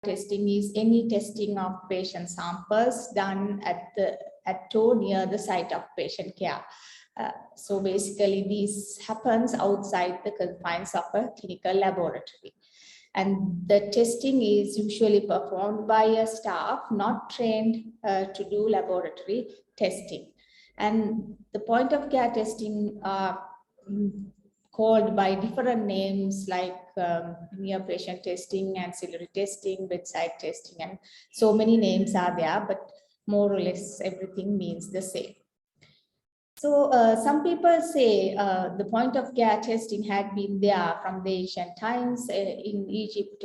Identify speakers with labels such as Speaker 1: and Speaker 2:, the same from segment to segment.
Speaker 1: testing is any testing of patient samples done at or near the site of patient care. So basically this happens outside the confines of a clinical laboratory. And the testing is usually performed by a staff not trained to do laboratory testing. And the point of care testing are called by different names like near patient testing, ancillary testing, bedside testing, and so many names are there, but more or less everything means the same. So some people say the point of care testing had been there from the ancient times. In Egypt,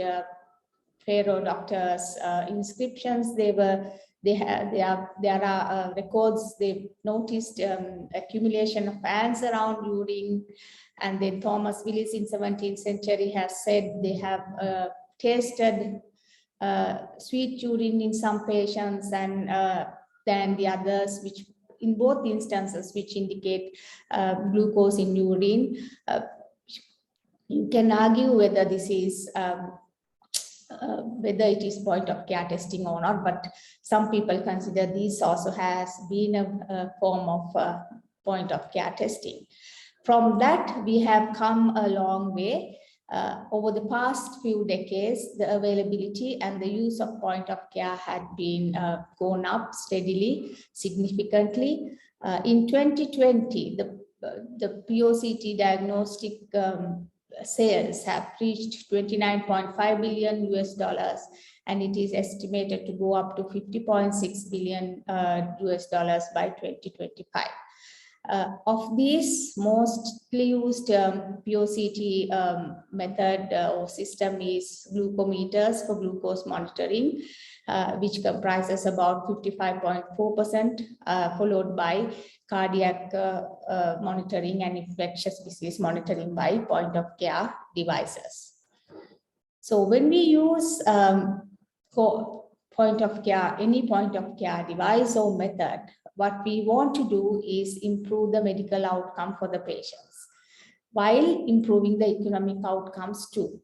Speaker 1: pharaoh doctors' inscriptions, there are records. They noticed accumulation of ants around urine, and then Thomas Willis in 17th century has said they have tasted sweet urine in some patients, and then the others, which in both instances, which indicate glucose in urine. You can argue whether this is whether it is point of care testing or not, but some people consider this also has been a form of point of care testing. From that, we have come a long way. Over the past few decades, the availability and the use of point of care had been gone up steadily, significantly. In 2020, the POCT diagnostic sales have reached $29.5 billion US, and it is estimated to go up to $50.6 billion US by 2025. Of these, mostly used POCT method or system is glucometers for glucose monitoring, which comprises about 55.4%, followed by cardiac monitoring and infectious disease monitoring by point of care devices. So when we use point of care, any point of care device or method, what we want to do is improve the medical outcome for the patients while improving the economic outcomes too,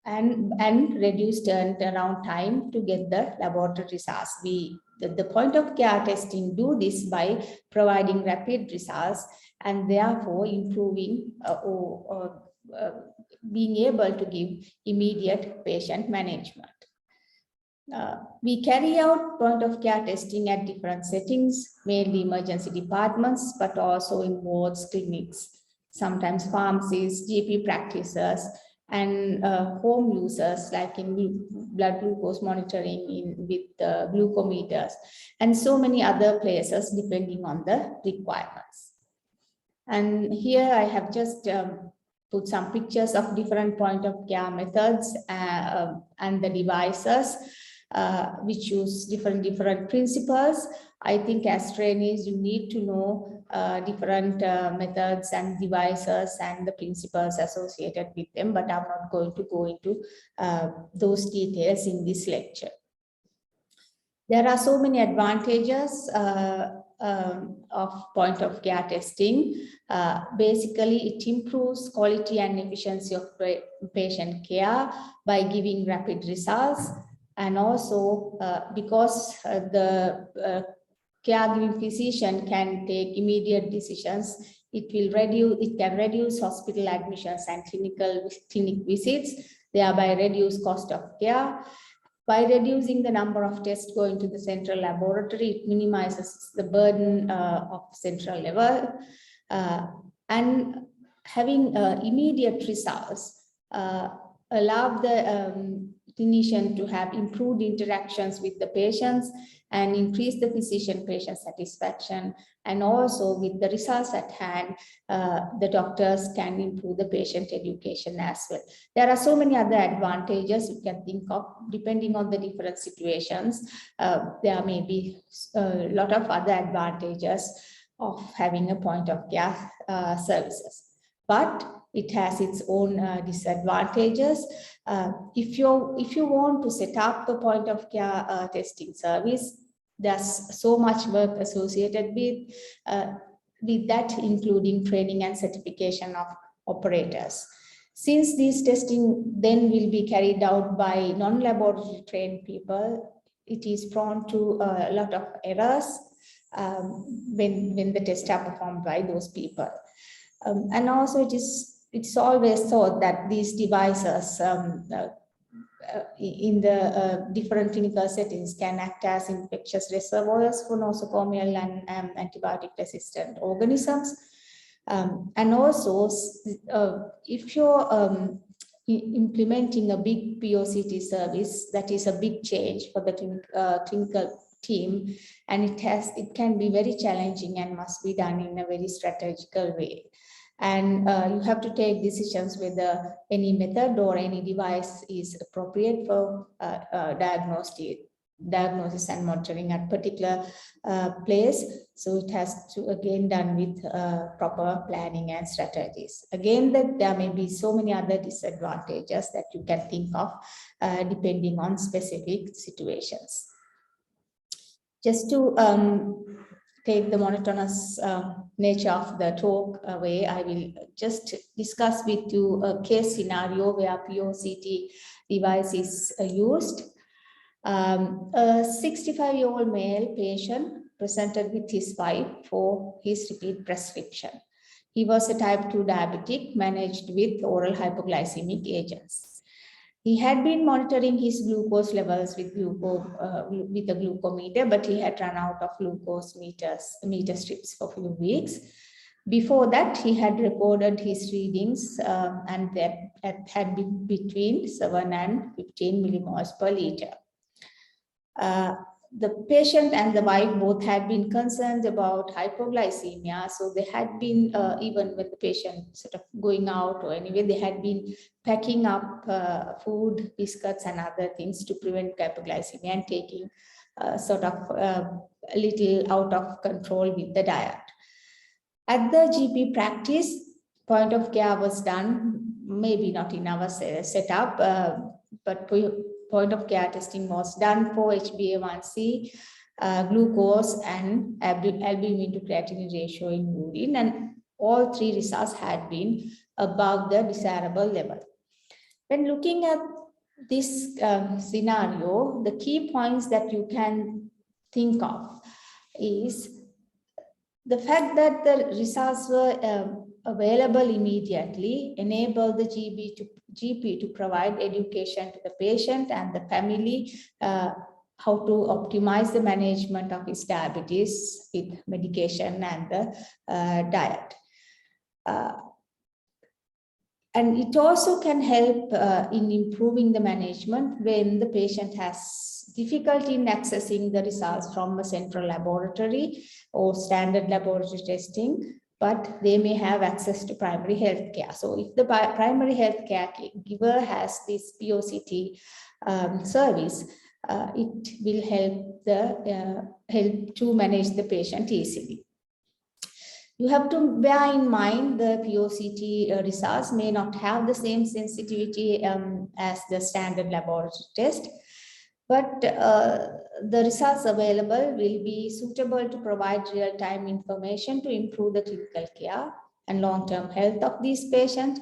Speaker 1: and reduce turnaround time to get the laboratory results. The point of care testing do this by providing rapid results and therefore improving or being able to give immediate patient management. We carry out point of care testing at different settings, mainly emergency departments, but also in wards, clinics, sometimes pharmacies, GP practices, and home users like in blood glucose monitoring with glucometers, and so many other places depending on the requirements. And here I have just put some pictures of different point of care methods and the devices which use different principles. I think as trainees, you need to know different methods and devices and the principles associated with them, but I'm not going to go into those details in this lecture. There are so many advantages of point of care testing. Basically, it improves quality and efficiency of patient care by giving rapid results. And also because the caregiving physician can take immediate decisions, it can reduce hospital admissions and clinic visits, thereby reduce cost of care. By reducing the number of tests going to the central laboratory, it minimizes the burden of central level, and having immediate results allow the clinician to have improved interactions with the patients and increase the physician-patient satisfaction. And also with the results at hand, the doctors can improve the patient education as well. There are so many other advantages you can think of depending on the different situations. There may be a lot of other advantages of having a point of care services, but it has its own disadvantages. If you want to set up a point of care testing service, there's so much work associated with that, including training and certification of operators. Since these testing then will be carried out by non-laboratory trained people, it is prone to a lot of errors when the tests are performed by those people. And also it's always thought that these devices in the different clinical settings can act as infectious reservoirs for nosocomial and antibiotic resistant organisms. And also, if you're implementing a big POCT service, that is a big change for the clinical team, and it can be very challenging and must be done in a very strategical way. And you have to take decisions whether any method or any device is appropriate for diagnosis and monitoring at particular place. So it has to again done with proper planning and strategies. Again, that there may be so many other disadvantages that you can think of depending on specific situations. Just to take the monotonous nature of the talk away, I will just discuss with you a case scenario where POCT device is used. A 65-year-old male patient presented with his wife for his repeat prescription. He was a type 2 diabetic managed with oral hypoglycemic agents. He had been monitoring his glucose levels with a glucometer, but he had run out of glucose meter strips for a few weeks. Before that, he had recorded his readings and that had been between 7 and 15 millimoles per liter. The patient and the wife both had been concerned about hypoglycemia. So they had been, even with the patient sort of going out or anyway, they had been packing up food, biscuits and other things to prevent hypoglycemia and taking sort of a little out of control with the diet. At the GP practice, point of care was done, maybe not in our setup, but point of care testing was done for HbA1c, glucose and albumin to creatinine ratio in urine, and all three results had been above the desirable level. When looking at this scenario, the key points that you can think of is the fact that the results were available immediately enabled the GP to provide education to the patient and the family how to optimize the management of his diabetes with medication and the diet. And it also can help in improving the management when the patient has difficulty in accessing the results from a central laboratory or standard laboratory testing, but they may have access to primary health care. So if the primary health care giver has this POCT service, it will help to manage the patient easily. You have to bear in mind the POCT results may not have the same sensitivity as the standard laboratory test, but the results available will be suitable to provide real-time information to improve the clinical care and long-term health of these patients,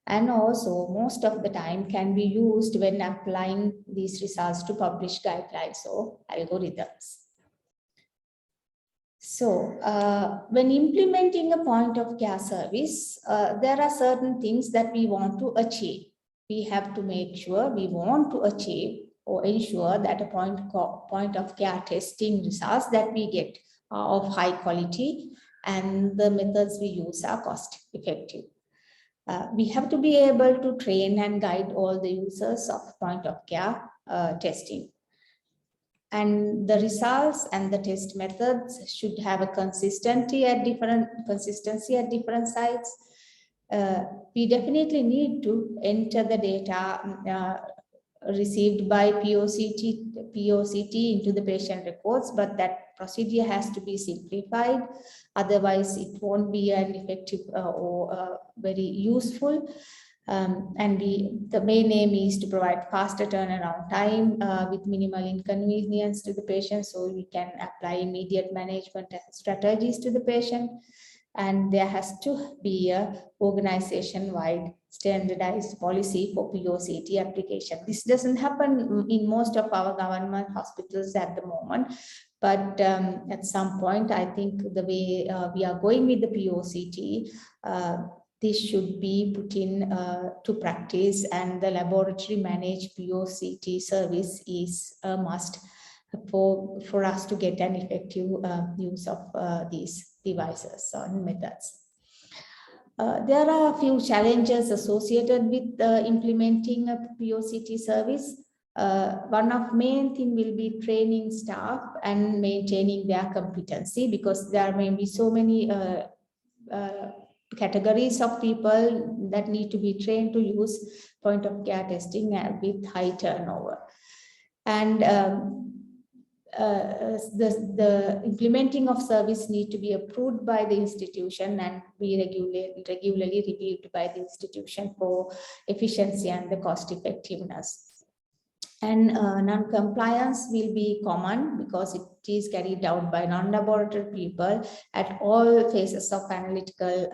Speaker 1: and also most of the time can be used when applying these results to published guidelines or algorithms. So when implementing a point of care service, there are certain things that we want to achieve. We have to make sure we want to achieve or ensure that a point of care testing results that we get are of high quality and the methods we use are cost effective. We have to be able to train and guide all the users of point of care testing. And the results and the test methods should have a consistency at different sites. We definitely need to enter the data received by POCT into the patient records, but that procedure has to be simplified. Otherwise, it won't be an effective or very useful. And the main aim is to provide faster turnaround time with minimal inconvenience to the patient, so we can apply immediate management strategies to the patient. And there has to be a organization-wide standardized policy for POCT application. This doesn't happen in most of our government hospitals at the moment, but at some point, I think the way we are going with the POCT, this should be put in to practice, and the laboratory managed POCT service is a must for us to get an effective use of these devices and methods. There are a few challenges associated with implementing a POCT service. One of main thing will be training staff and maintaining their competency, because there may be so many categories of people that need to be trained to use point of care testing with high turnover. And the implementing of service need to be approved by the institution and be regularly reviewed by the institution for efficiency and the cost effectiveness. And non-compliance will be common because it is carried out by non-laboratory people at all phases of analytical,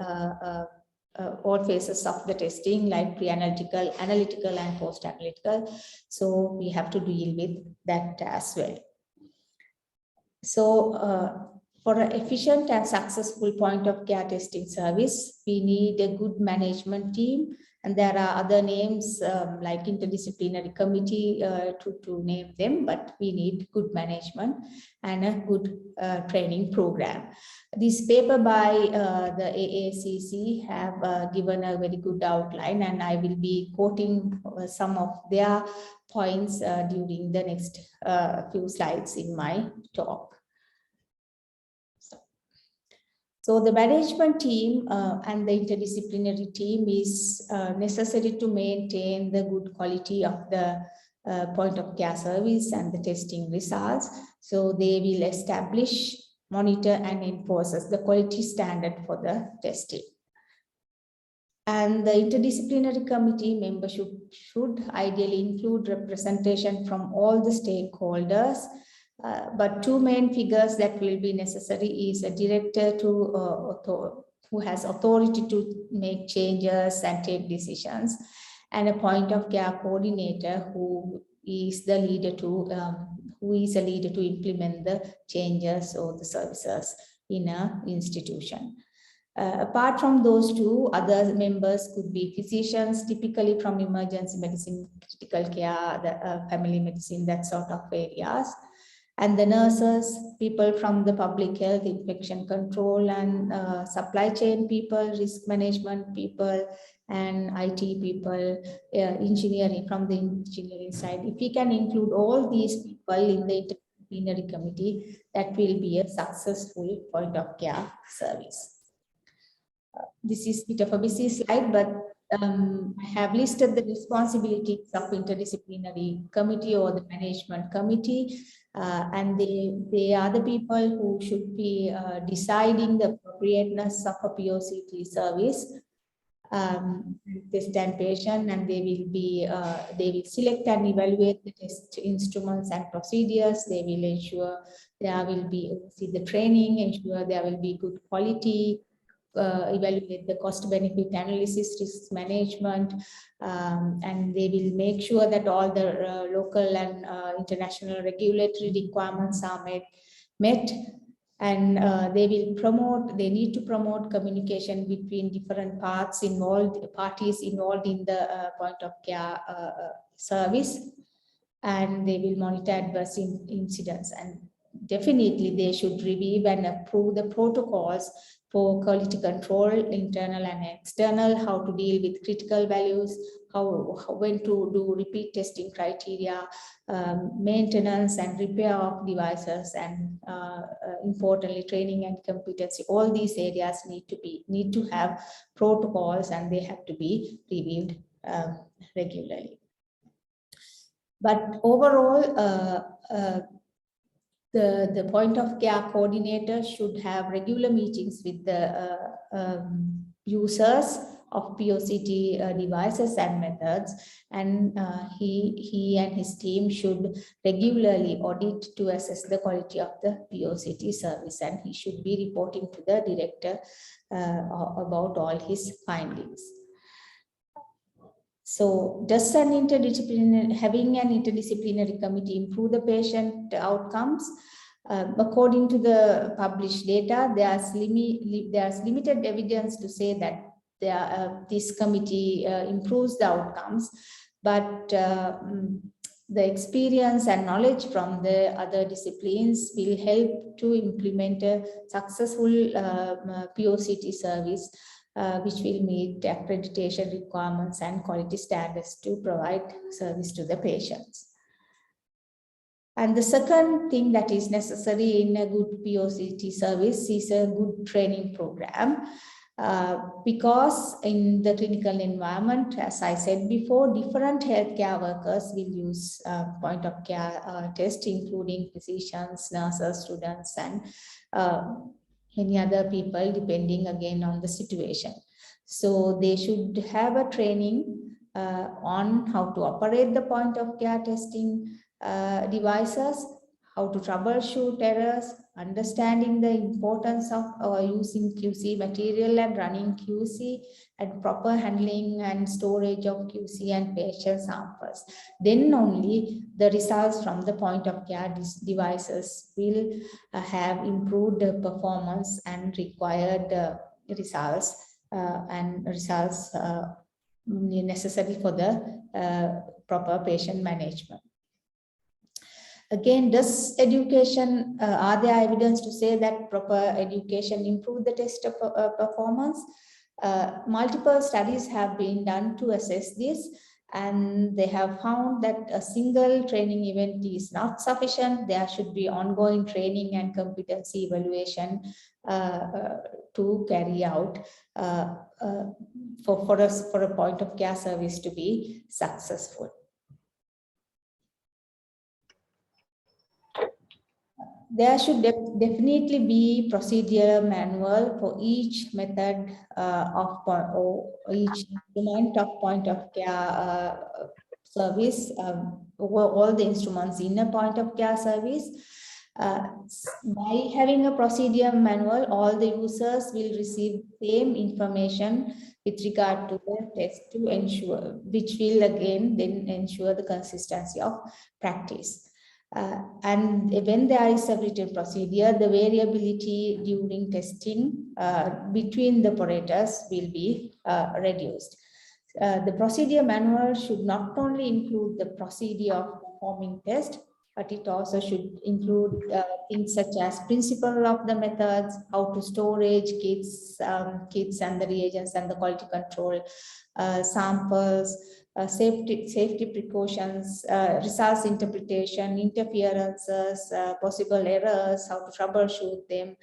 Speaker 1: all phases of the testing, like pre-analytical, analytical, and post-analytical. So we have to deal with that as well. So for an efficient and successful point of care testing service, we need a good management team. And there are other names like interdisciplinary committee to name them, but we need good management and a good training program. This paper by the AACC have given a very good outline, and I will be quoting some of their points during the next few slides in my talk. So the management team and the interdisciplinary team is necessary to maintain the good quality of the point of care service and the testing results. So they will establish, monitor, and enforce the quality standard for the testing. And the interdisciplinary committee membership should ideally include representation from all the stakeholders. But two main figures that will be necessary is a director who has authority to make changes and take decisions, and a point of care coordinator who is the leader to implement the changes or the services in an institution. Apart from those two, other members could be physicians, typically from emergency medicine, critical care, the family medicine, that sort of areas. And the nurses, people from the public health, infection control, and supply chain people, risk management people, and IT people, engineering from the engineering side. If we can include all these people in the interdisciplinary committee, that will be a successful point of care service. This is a bit of a busy slide, but I have listed the responsibilities of interdisciplinary committee or the management committee. And they are the people who should be deciding the appropriateness of a POCT service, test and patient, and they will select and evaluate the test instruments and procedures. They will ensure there will be the training, ensure there will be good quality, evaluate the cost-benefit analysis, risk management, and they will make sure that all the local and international regulatory requirements are met, and they need to promote communication between different parties involved in the point of care service, and they will monitor adverse incidents, and definitely they should review and approve the protocols for quality control, internal and external, how to deal with critical values, when to do repeat testing criteria, maintenance and repair of devices, and importantly, training and competency. All these areas need to have protocols, and they have to be reviewed regularly. But overall, the point of care coordinator should have regular meetings with the users of POCT devices and methods, and he and his team should regularly audit to assess the quality of the POCT service, and he should be reporting to the director about all his findings. So does having an interdisciplinary committee improve the patient outcomes? According to the published data, there's limited evidence to say that this committee improves the outcomes, but the experience and knowledge from the other disciplines will help to implement a successful POCT service, which will meet accreditation requirements and quality standards to provide service to the patients. And the second thing that is necessary in a good POCT service is a good training program. Because in the clinical environment, as I said before, different healthcare workers will use point of care test, including physicians, nurses, students, and any other people, depending again on the situation. So they should have a training on how to operate the point of care testing devices, how to troubleshoot errors, understanding the importance of using QC material and running QC, and proper handling and storage of QC and patient samples. Then only the results from the point of care devices will have improved performance and required results necessary for the proper patient management. Again, does education, are there evidence to say that proper education improve the test performance? Multiple studies have been done to assess this, and they have found that a single training event is not sufficient. There should be ongoing training and competency evaluation to carry out for a point of care service to be successful. There should definitely be procedure manual for each method or each instrument of point of care service, all the instruments in a point of care service. By having a procedure manual, all the users will receive the same information with regard to the test to ensure, which will again then ensure the consistency of practice. And when there is a written procedure, the variability during testing between the operators will be reduced. The procedure manual should not only include the procedure of performing test, but it also should include things such as principle of the methods, how to storage kits and the reagents and the quality control, samples, safety precautions, results interpretation, interferences, possible errors, how to troubleshoot them,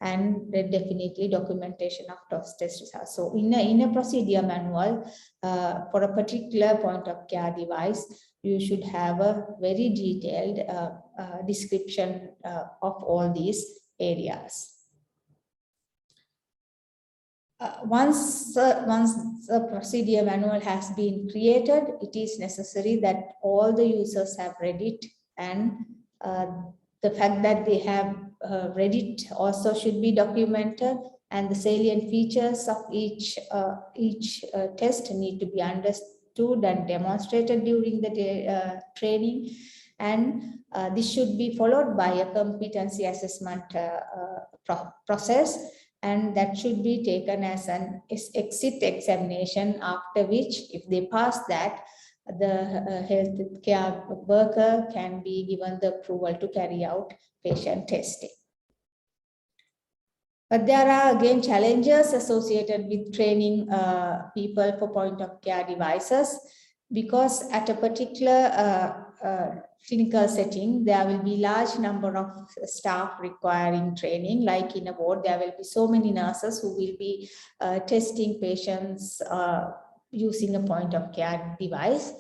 Speaker 1: and definitely documentation of test results. So in a procedure manual for a particular point of care device, you should have a very detailed description of all these areas. Once the procedure manual has been created, it is necessary that all the users have read it, and the fact that they have read it also should be documented, and the salient features of each test need to be understood and demonstrated during the training, and this should be followed by a competency assessment process, and that should be taken as an exit examination, after which, if they pass that, the healthcare worker can be given the approval to carry out patient testing. But there are again challenges associated with training people for point of care devices, because at a particular clinical setting, there will be large number of staff requiring training. Like in a ward, there will be so many nurses who will be testing patients using a point of care device.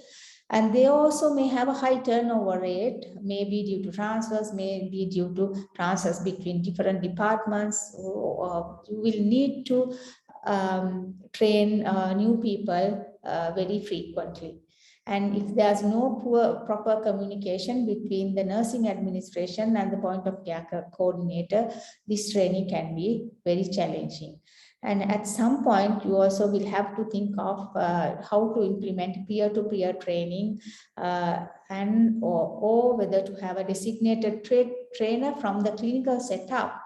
Speaker 1: And they also may have a high turnover rate, maybe due to transfers, maybe due to transfers between different departments. You will need to train new people very frequently. And if there's no proper communication between the nursing administration and the point of care coordinator, this training can be very challenging. And at some point, you also will have to think of how to implement peer-to-peer training or whether to have a designated trainer from the clinical setup,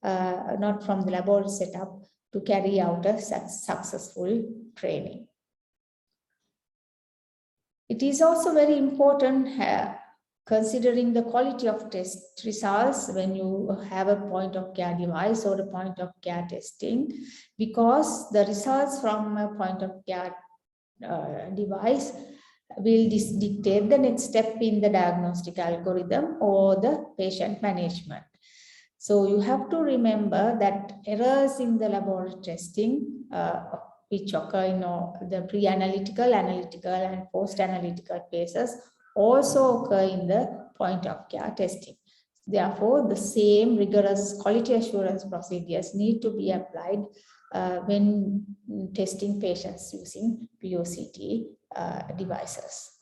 Speaker 1: not from the laboratory setup, to carry out a successful training. It is also very important considering the quality of test results when you have a point of care device or a point of care testing, because the results from a point of care device will dictate the next step in the diagnostic algorithm or the patient management. So you have to remember that errors in the laboratory testing, which occur in the pre-analytical, analytical, and post-analytical phases, also occur in the point of care testing. Therefore, the same rigorous quality assurance procedures need to be applied when testing patients using POCT devices.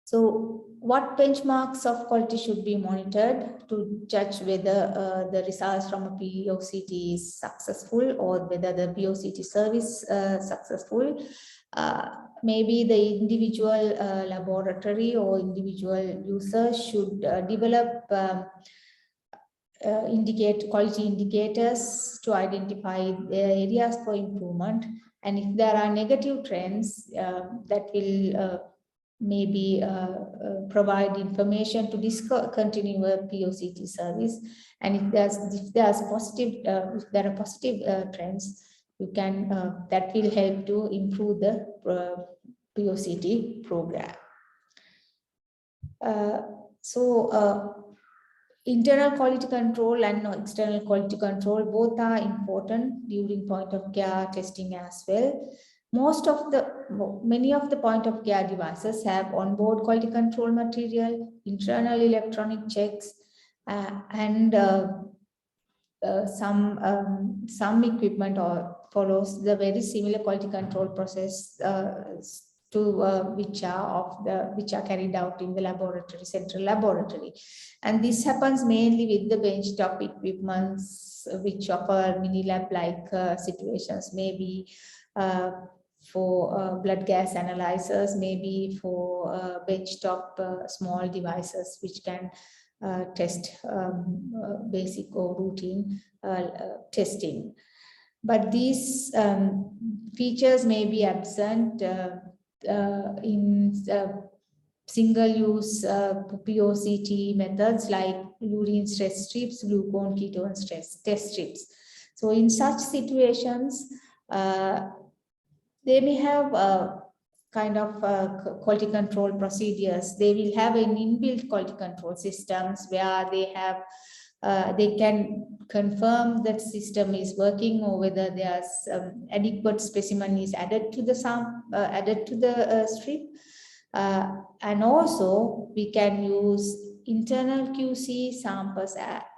Speaker 1: So what benchmarks of quality should be monitored to judge whether the results from a POCT is successful or whether the POCT service successful? Maybe the individual laboratory or individual user should develop quality indicators to identify the areas for improvement. And if there are negative trends, that will maybe provide information to discontinue a POCT service. And if there are positive trends, you can that will help to improve the POCT program. Internal quality control and external quality control both are important during point of care testing as well. Many of the point of care devices have onboard quality control material, internal electronic checks, and some equipment follows the very similar quality control process which are carried out in the central laboratory. And this happens mainly with the benchtop equipments which offer mini lab like situations, maybe for blood gas analyzers, maybe for benchtop small devices which can test basic or routine testing. But these features may be absent in single-use POCT methods like urine stress strips, glucose ketone stress test strips. So in such situations, they may have kind of quality control procedures. They will have an inbuilt quality control systems where they can confirm that system is working or whether there's adequate specimen is added to the strip. And also we can use internal QC samples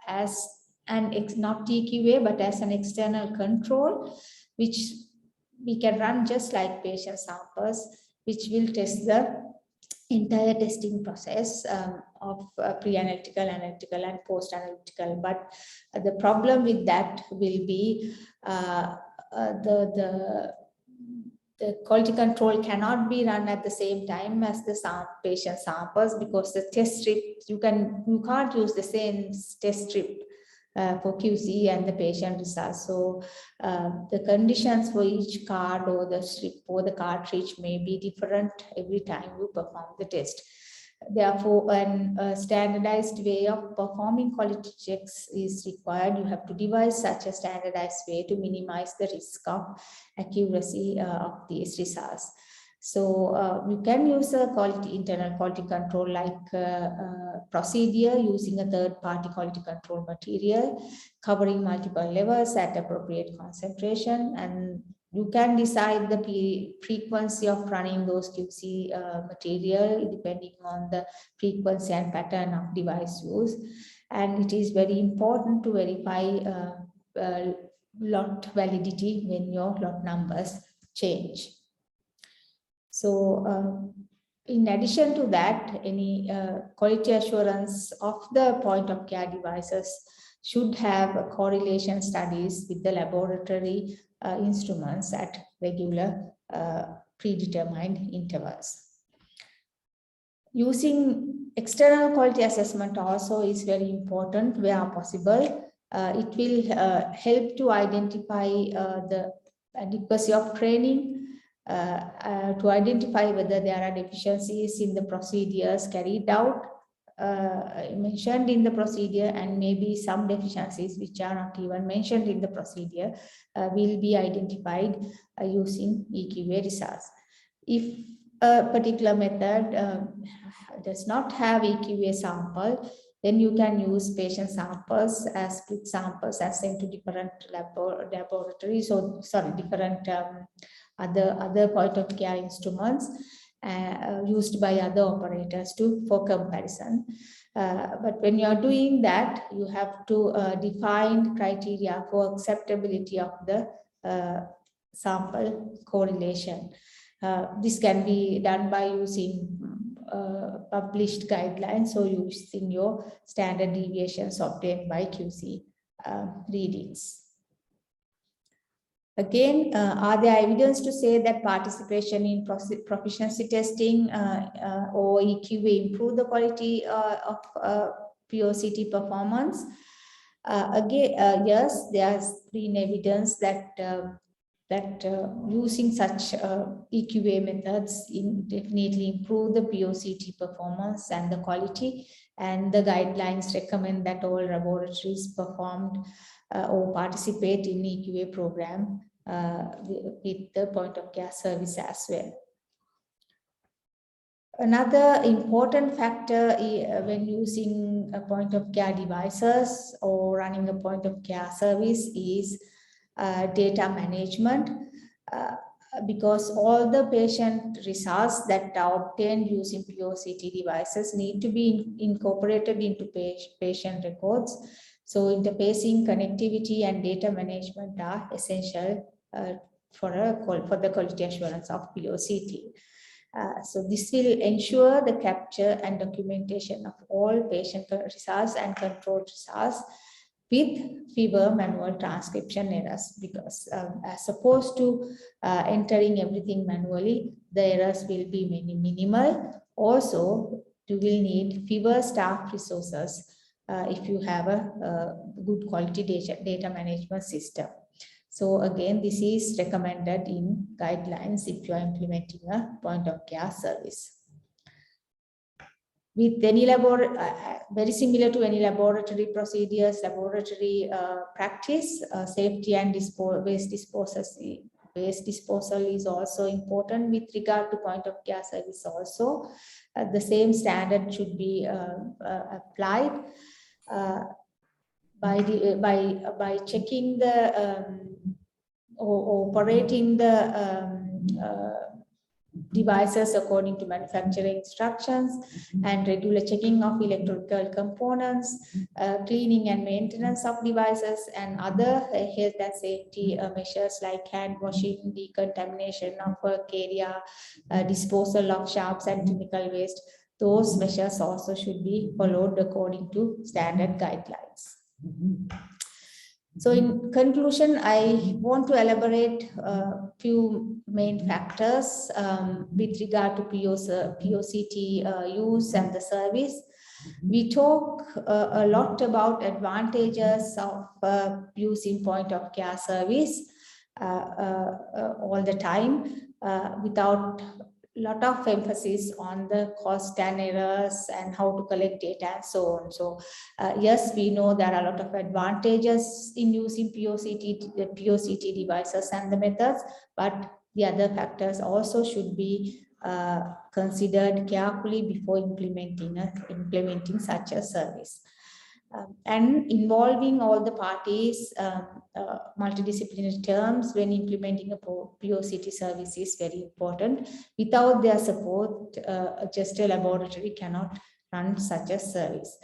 Speaker 1: as not TQA, but as an external control, which we can run just like patient samples, which will test the entire testing process of pre-analytical, analytical, and post-analytical. But the problem with that will be the quality control cannot be run at the same time as the patient samples, because the test strip, you can't use the same test strip for QC and the patient results. So the conditions for each card or the strip or the cartridge may be different every time you perform the test. Therefore, a standardized way of performing quality checks is required. You have to devise such a standardized way to minimize the risk of accuracy of these results. So you can use a internal quality control like procedure using a third-party quality control material covering multiple levels at appropriate concentration, and you can decide the frequency of running those QC material depending on the frequency and pattern of device use. And it is very important to verify lot validity when your lot numbers change. So in addition to that, any quality assurance of the point of care devices should have correlation studies with the laboratory instruments at regular predetermined intervals. Using external quality assessment also is very important where possible. It will help to identify the adequacy of training, to identify whether there are deficiencies in the procedures carried out, mentioned in the procedure, and maybe some deficiencies which are not even mentioned in the procedure will be identified using EQA results. If a particular method does not have EQA sample, then you can use patient samples as split samples and sent to different laboratories, or different other point of care instruments used by other operators for comparison. But when you are doing that, you have to define criteria for acceptability of the sample correlation. This can be done by using published guidelines or using your standard deviations obtained by QC readings. Again, are there evidence to say that participation in proficiency testing or EQA improve the quality of POCT performance? Again, yes, there's been evidence that using such EQA methods definitely improve the POCT performance and the quality, and the guidelines recommend that all laboratories performed or participate in EQA program with the point of care service as well. Another important factor when using a point of care devices or running a point of care service is data management, because all the patient results that are obtained using POCT devices need to be incorporated into patient records. So interfacing, connectivity, and data management are essential for the quality assurance of POCT. So this will ensure the capture and documentation of all patient results and control results with fewer manual transcription errors, because as opposed to entering everything manually, the errors will be minimal. Also, you will need fewer staff resources if you have a good quality data management system. So again, this is recommended in guidelines if you are implementing a point of care service. With any very similar to any laboratory procedures, laboratory practice, safety and waste disposal is also important with regard to point of care service also. The same standard should be applied by checking the or operating the devices according to manufacturing instructions, and regular checking of electrical components, cleaning and maintenance of devices, and other health and safety measures like hand washing, decontamination of work area, disposal of sharps and chemical waste. Those measures also should be followed according to standard guidelines. So in conclusion, I want to elaborate a few main factors with regard to POCT use and the service. We talk a lot about advantages of using point of care service all the time without a lot of emphasis on the cost and errors and how to collect data and so on. So yes, we know there are a lot of advantages in using POCT devices and the methods, but the other factors also should be considered carefully before implementing such a service. And involving all the parties, multidisciplinary terms when implementing a POCT service is very important. Without their support, just a laboratory cannot run such a service.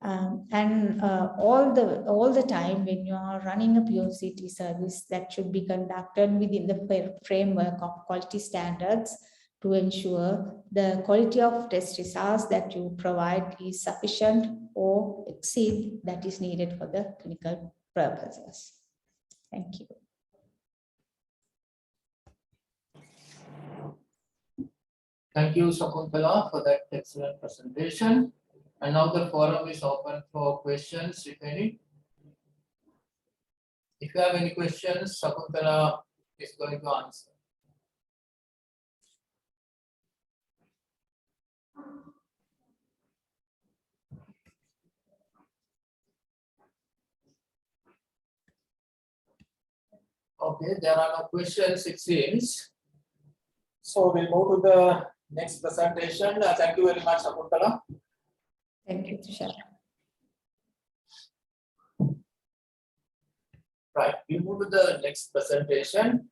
Speaker 1: And all the time when you are running a POCT service, that should be conducted within the framework of quality standards to ensure the quality of test results that you provide is sufficient or exceed that is needed for the clinical purposes. Thank you.
Speaker 2: Thank you, Shakuntala, for that excellent presentation. And now the forum is open for questions, if any. If you have any questions, Shakuntala is going to answer. Okay, there are no questions, it seems. So we'll move to the next presentation. Thank you very much, Shakuntala.
Speaker 1: Thank you, Tushar.
Speaker 2: Right, we move to the next presentation.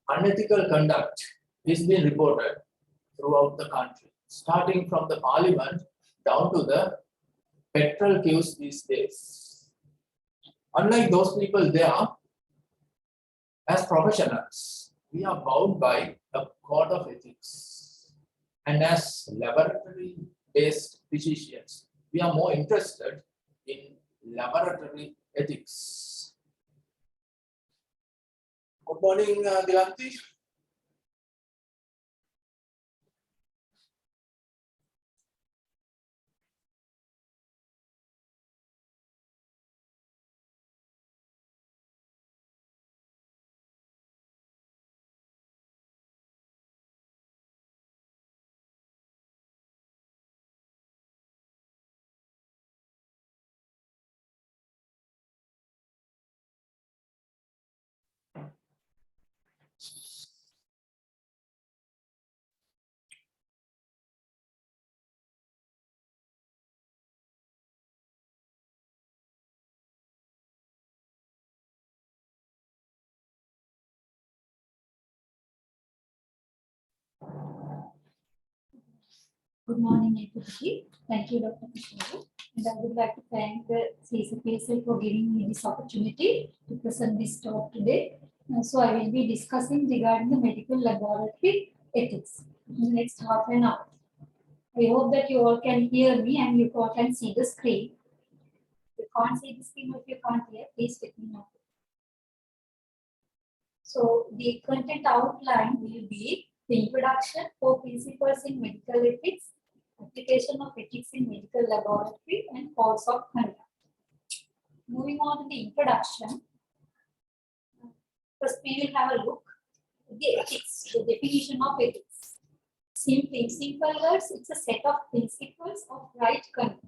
Speaker 2: Unethical conduct is being reported throughout the country, starting from the parliament down to the petrol queues these days. Unlike those people there, as professionals, we are bound by a code of ethics. And as laboratory-based physicians, we are more interested in laboratory ethics. Good morning, Dilanti.
Speaker 3: Good morning, everybody. Thank you, Dr. Krishna. And I would like to thank the CSPSL for giving me this opportunity to present this talk today. So I will be discussing regarding the medical laboratory ethics in the next half an hour. I hope that you all can hear me and you all can see the screen. If you can't see the screen or if you can't hear, please let me know. So the content outline will be the introduction, 4 principles in medical ethics, application of ethics in medical laboratory, and codes of conduct. Moving on to the introduction, first we will have a look at the ethics, the definition of ethics. Simply, in simple words, it's a set of principles of right conduct.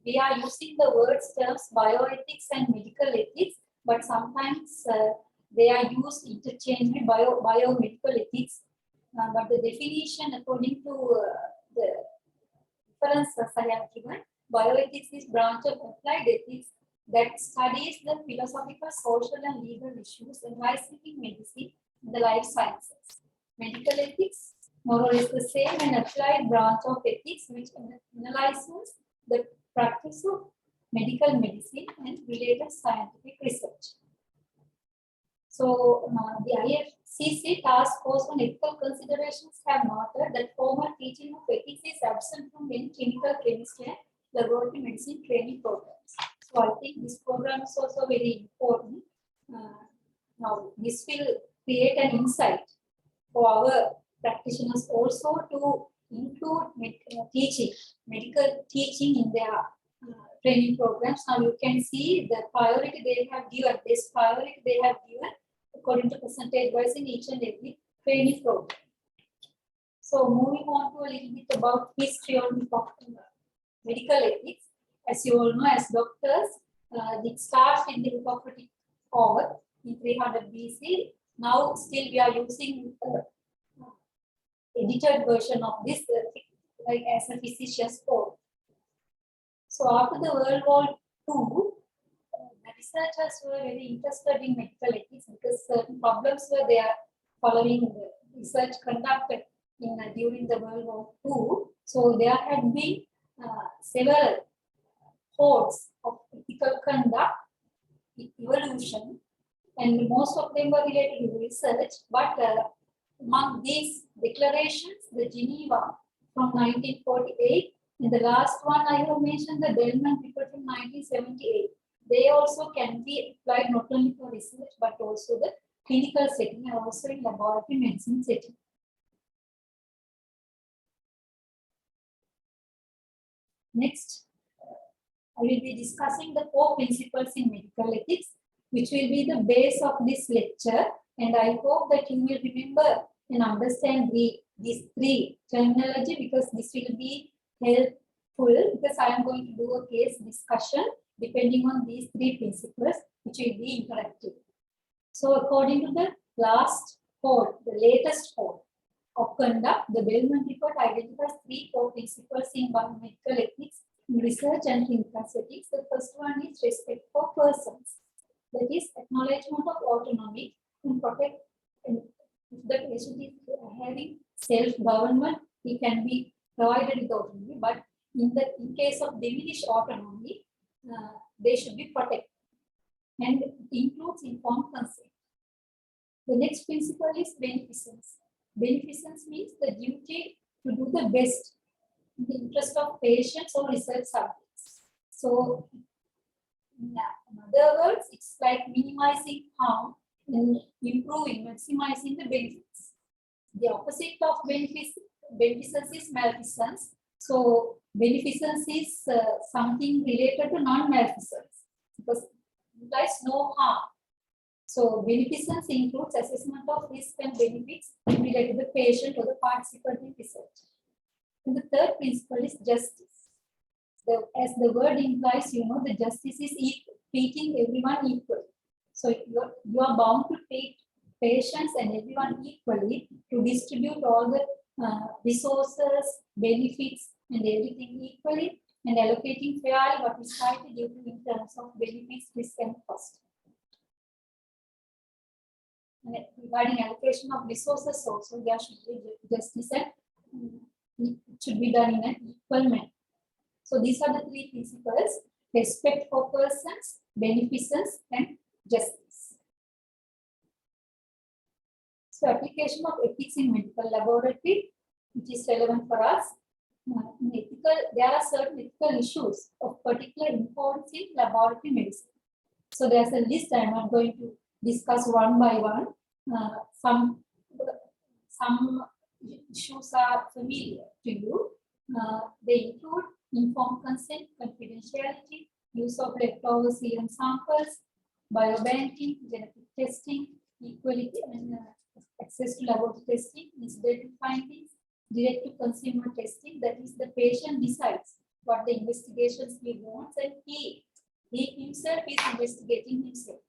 Speaker 3: We are using the words terms bioethics and medical ethics, but sometimes they are used interchangeably, biomedical ethics. But the definition, according to the references I have given, bioethics is branch of applied ethics that studies the philosophical, social, and legal issues arising in medicine and the life sciences. Medical ethics, more or less the same, an applied branch of ethics which analyzes the practice of medical medicine and related scientific research. So, the IFCC task force on ethical considerations have noted that formal teaching of ethics is absent from many clinical chemistry and laboratory medicine training programs. So, I think this program is also very important. Now, this will create an insight for our practitioners also to include medical teaching in their training programs. Now you can see the priority they have given, this priority they have given according to percentage wise in each and every training program. So moving on to a little bit about history on medical ethics. As you all know, as doctors, it starts in the Hippocratic Oath in 300 BC. Now still we are using edited version of this like as a physician's code. So after the World War II, the researchers were very interested in medical ethics because certain problems were there following the research conducted in during the World War II. So there had been several codes of ethical conduct, evolution, and most of them were related to research. But among these declarations, the Geneva from 1948, and the last one I have mentioned, the Delman report from 1978. They also can be applied not only for research but also the clinical setting and also in laboratory medicine setting. Next, I will be discussing the 4 principles in medical ethics, which will be the base of this lecture. And I hope that you will remember and understand these 3 terminology, because this will be helpful, because I am going to do a case discussion depending on these 3 principles, which will be interactive. So according to the last code, the latest code of conduct, the Bellman report identifies 3 core principles in biomedical ethics, in research and clinical settings. The first one is respect for persons. That is acknowledgement of autonomy and protect. And if the patient is having self-government, he can be provided with autonomy. But in case of diminished autonomy, they should be protected. And it includes informed consent. The next principle is beneficence. Beneficence means the duty to do the best in the interest of patients or research subjects. So, in other words, it's like minimizing harm and improving, maximizing the benefits. The opposite of beneficence is malfeasance. So, beneficence is something related to non-malfeasance, because it implies no harm. So, beneficence includes assessment of risk and benefits related to the patient or the participant in research. And the third principle is justice. As the word implies, the justice is equal, treating everyone equally. So, you are bound to treat patients and everyone equally, to distribute all the resources, benefits, and everything equally, and allocating fairly what is slightly due to in terms of benefits, risk, and cost. And regarding allocation of resources also, there should be justice and it should be done in an equal manner. So these are the 3 principles: respect for persons, beneficence, and justice. So application of ethics in medical laboratory, which is relevant for us. There are certain ethical issues of particular importance in laboratory medicine. So there's a list. I'm not going to discuss one by one. Some issues are familiar to you. They include informed consent, confidentiality, use of leftover serum samples, biobanking, genetic testing, equality and access to laboratory testing, incidental findings, direct to consumer testing. That is, the patient decides what the investigations he wants, and he himself is investigating himself.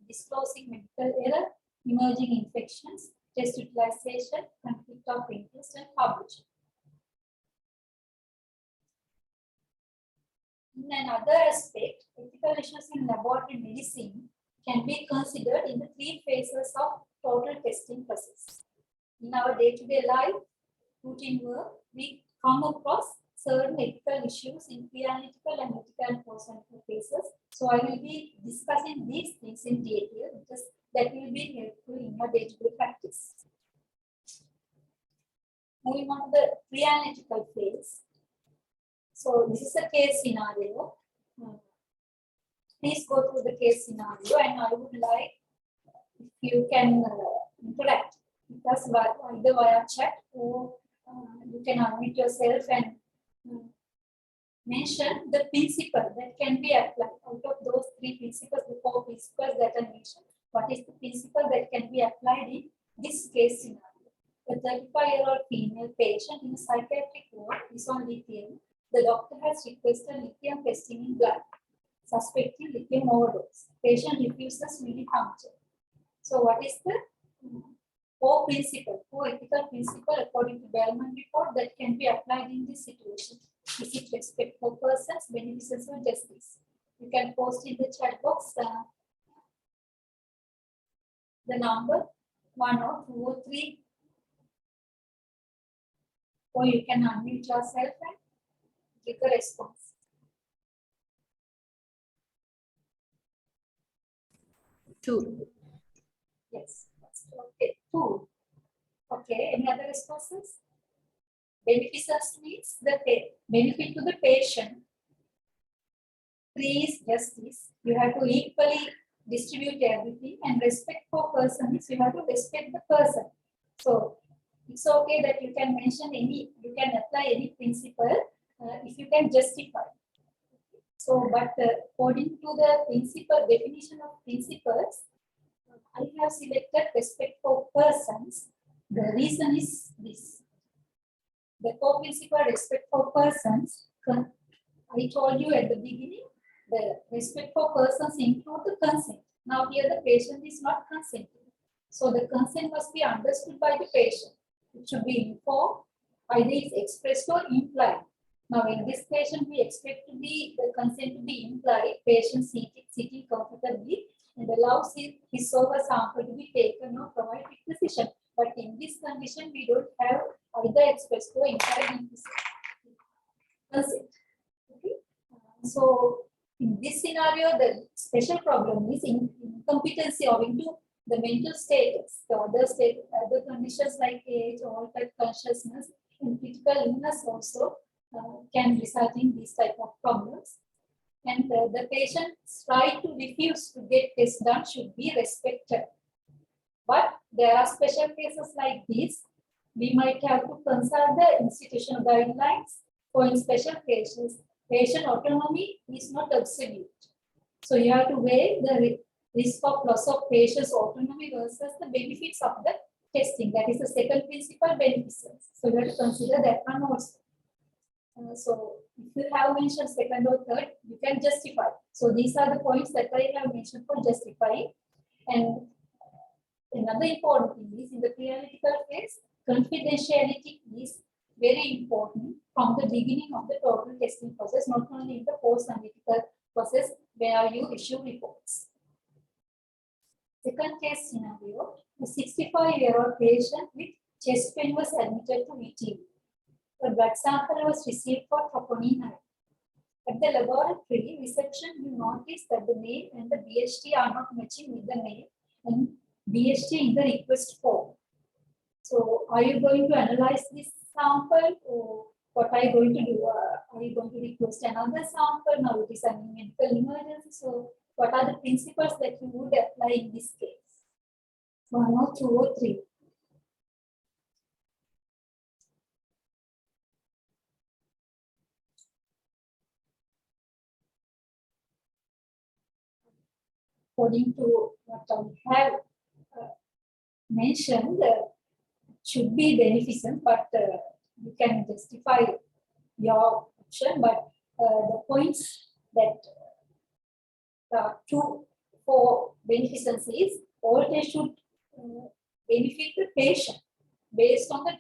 Speaker 3: Disclosing medical error, emerging infections, test utilization, conflict of interest, and publishing. In another aspect, ethical issues in laboratory medicine can be considered in the 3 phases of total testing process. In our day-to-day life, routine work, we come across certain ethical issues in pre-analytical, analytical, and post-analytical phases. So I will be discussing these things in detail, because that will be helpful in your day-to-day practice. Moving on to the pre-analytical phase. So this is a case scenario. Please go through the case scenario, and I would like if you can interact with us either via chat, or you can unmute yourself and mention the principle that can be applied out of those 3 principles, the 4 principles that I mentioned. What is the principle that can be applied in this case scenario? A 35-year-old female patient in a psychiatric ward is on lithium. The doctor has requested lithium testing in blood, suspecting lithium overdose. Patient refuses really puncture. So what is the 4 ethical principle according to Bellman report that can be applied in this situation? Is it respect for persons, beneficence, or justice? You can post in the chat box the number 1 or 2 or 3, or you can unmute yourself and give a response.
Speaker 1: 2.
Speaker 3: Yes. Okay. 2. Okay. Any other responses? Beneficence means the benefit to the patient. 3 is justice. You have to equally distribute everything, and respect for person is you have to respect the person. So it's okay that you can mention any, you can apply any principle if you can justify. So, but according to the principle definition of principles, I have selected respect for persons. The reason is this. The core principle respect for persons. I told you at the beginning, the respect for persons include the consent. Now here the patient is not consenting. So the consent must be understood by the patient. It should be informed, either it's expressed or implied. Now in this patient, we expect to be the consent to be implied, patient sitting comfortably and allows his or her sample to be taken or provide decision. But in this condition, we don't have either expressed or implied consent. Okay? So in this scenario, the special problem is incompetency owing to the mental status. The other conditions like age, all type consciousness, and critical illness also can result in these type of problems. And the patient's right to refuse to get tests done should be respected. But there are special cases like this. We might have to consult the institutional guidelines, or in special cases, patient autonomy is not absolute. So you have to weigh the risk of loss of patient's autonomy versus the benefits of the testing. That is the second principle, beneficence. So you have to consider that one also. So if you have mentioned second or third, you can justify. So these are the points that I have mentioned for justifying. And another important thing is in the pre-analytical phase, confidentiality is very important from the beginning of the total testing process, not only in the post-analytical process where you issue reports. Second case scenario, a 65-year-old patient with chest pain was admitted to ETV. The blood sample was received for troponin. At the laboratory reception, you notice that the name and the BHT are not matching with the name and BHT in the request form. So, are you going to analyze this sample, or what are you going to do? Are you going to request another sample? Now it is a medical emergency. So, what are the principles that you would apply in this case? 1 or 2 or 3. According to what I have mentioned, should be beneficent, but you can justify your option. But the points that for beneficence is all they should benefit the patient based on the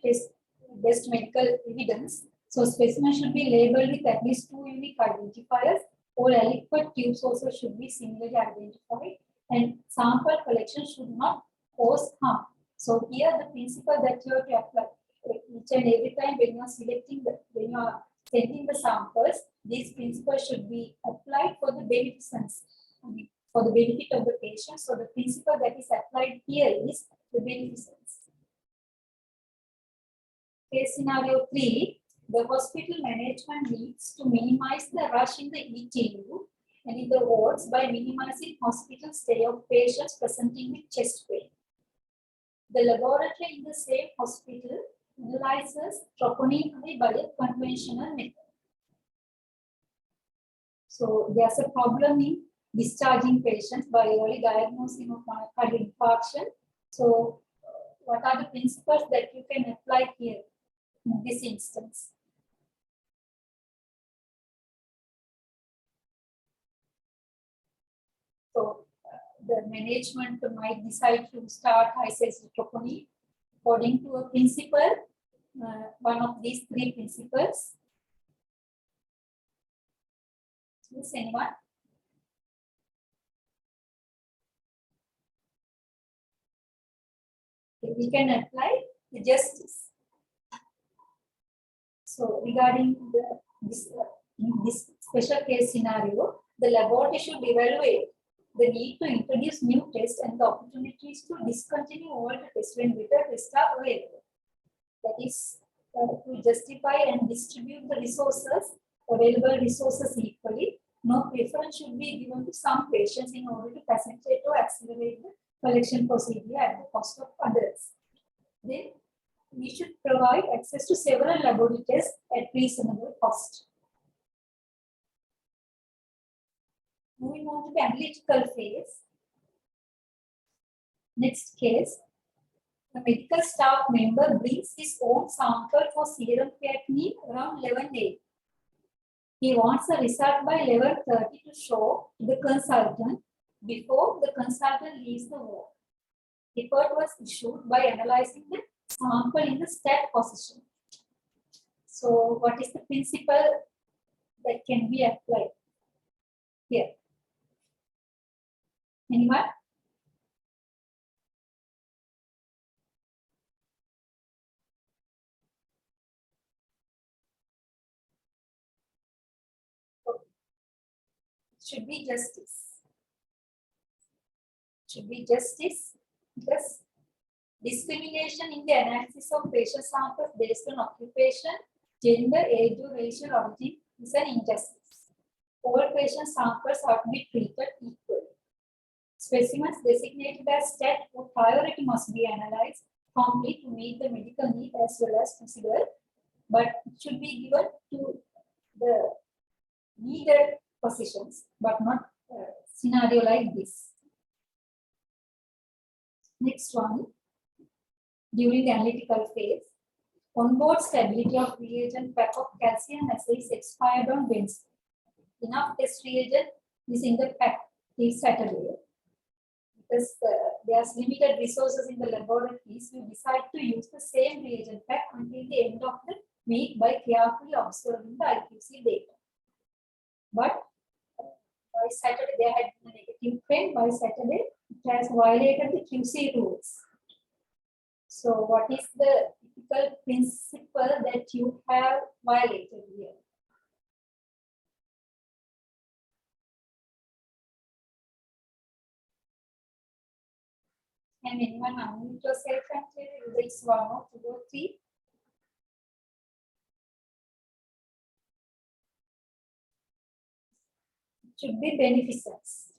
Speaker 3: best medical evidence. So specimen should be labeled with at least 2 unique identifiers. All aliquot tubes also should be similarly identified, and sample collection should not cause harm. So here the principle that you have to apply each and every time when you are when you are sending the samples, these principles should be applied for the beneficence, for the benefit of the patient. So the principle that is applied here is the beneficence. Case scenario 3. The hospital management needs to minimize the rush in the ETU and in the wards by minimizing hospital stay of patients presenting with chest pain. The laboratory in the same hospital analyzes troponin I by a conventional method. So there's a problem in discharging patients by early diagnosing of myocardial infarction. So what are the principles that you can apply here in this instance? So the management might decide to start high-sensitivity troponin according to a principle, one of these 3 principles. Yes, anyone? Okay, we can apply the justice. So regarding this special case scenario, the laboratory should evaluate the need to introduce new tests and the opportunities to discontinue all the tests when better tests are available. That is to justify and distribute the resources, available resources equally. No preference should be given to some patients in order to facilitate or accelerate the collection procedure at the cost of others. Then we should provide access to several laboratory tests at reasonable cost. Moving on to the analytical phase. Next case, the medical staff member brings his own sample for serum creatinine around 11 a.m. He wants a result by 11:30 to show to the consultant before the consultant leaves the ward. Report was issued by analyzing the sample in the stat position. So, what is the principle that can be applied here? Anyone? Should be justice. Should be justice because discrimination in the analysis of patient samples based on occupation, gender, age, or racial origin is an injustice. All patient samples are to be treated equally. Specimens designated as stat or priority must be analyzed promptly to meet the medical need as well as possible, but it should be given to the needed positions, but not scenario like this. Next one, during the analytical phase, onboard stability of reagent pack of calcium assays expired on Wednesday. Enough test reagent is in the pack till Saturday. Because there's limited resources in the laboratories, we decide to use the same reagent pack until the end of the week by carefully observing the IQC data. But by Saturday, they had a negative trend. By Saturday, it has violated the QC rules. So, what is the typical principle that you have violated here? Can anyone unmute yourself and tell whether it's 1 or 2 or 3? Should be beneficence.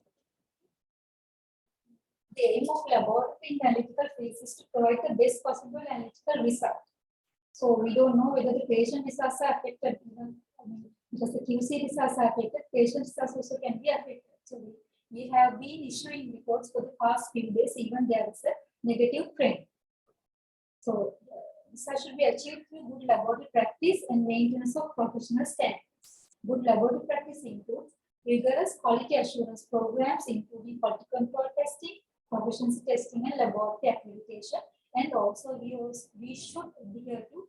Speaker 3: The aim of laboratory analytical phase is to provide the best possible analytical result. So we don't know whether the patient results are affected, because the QC results are affected, patient results also can be affected. So we have been issuing reports for the past few days, even there is a negative trend. So this should be achieved through good laboratory practice and maintenance of professional standards. Good laboratory practice includes rigorous quality assurance programs, including quality control testing, proficiency testing, and laboratory accreditation. And also, we should adhere to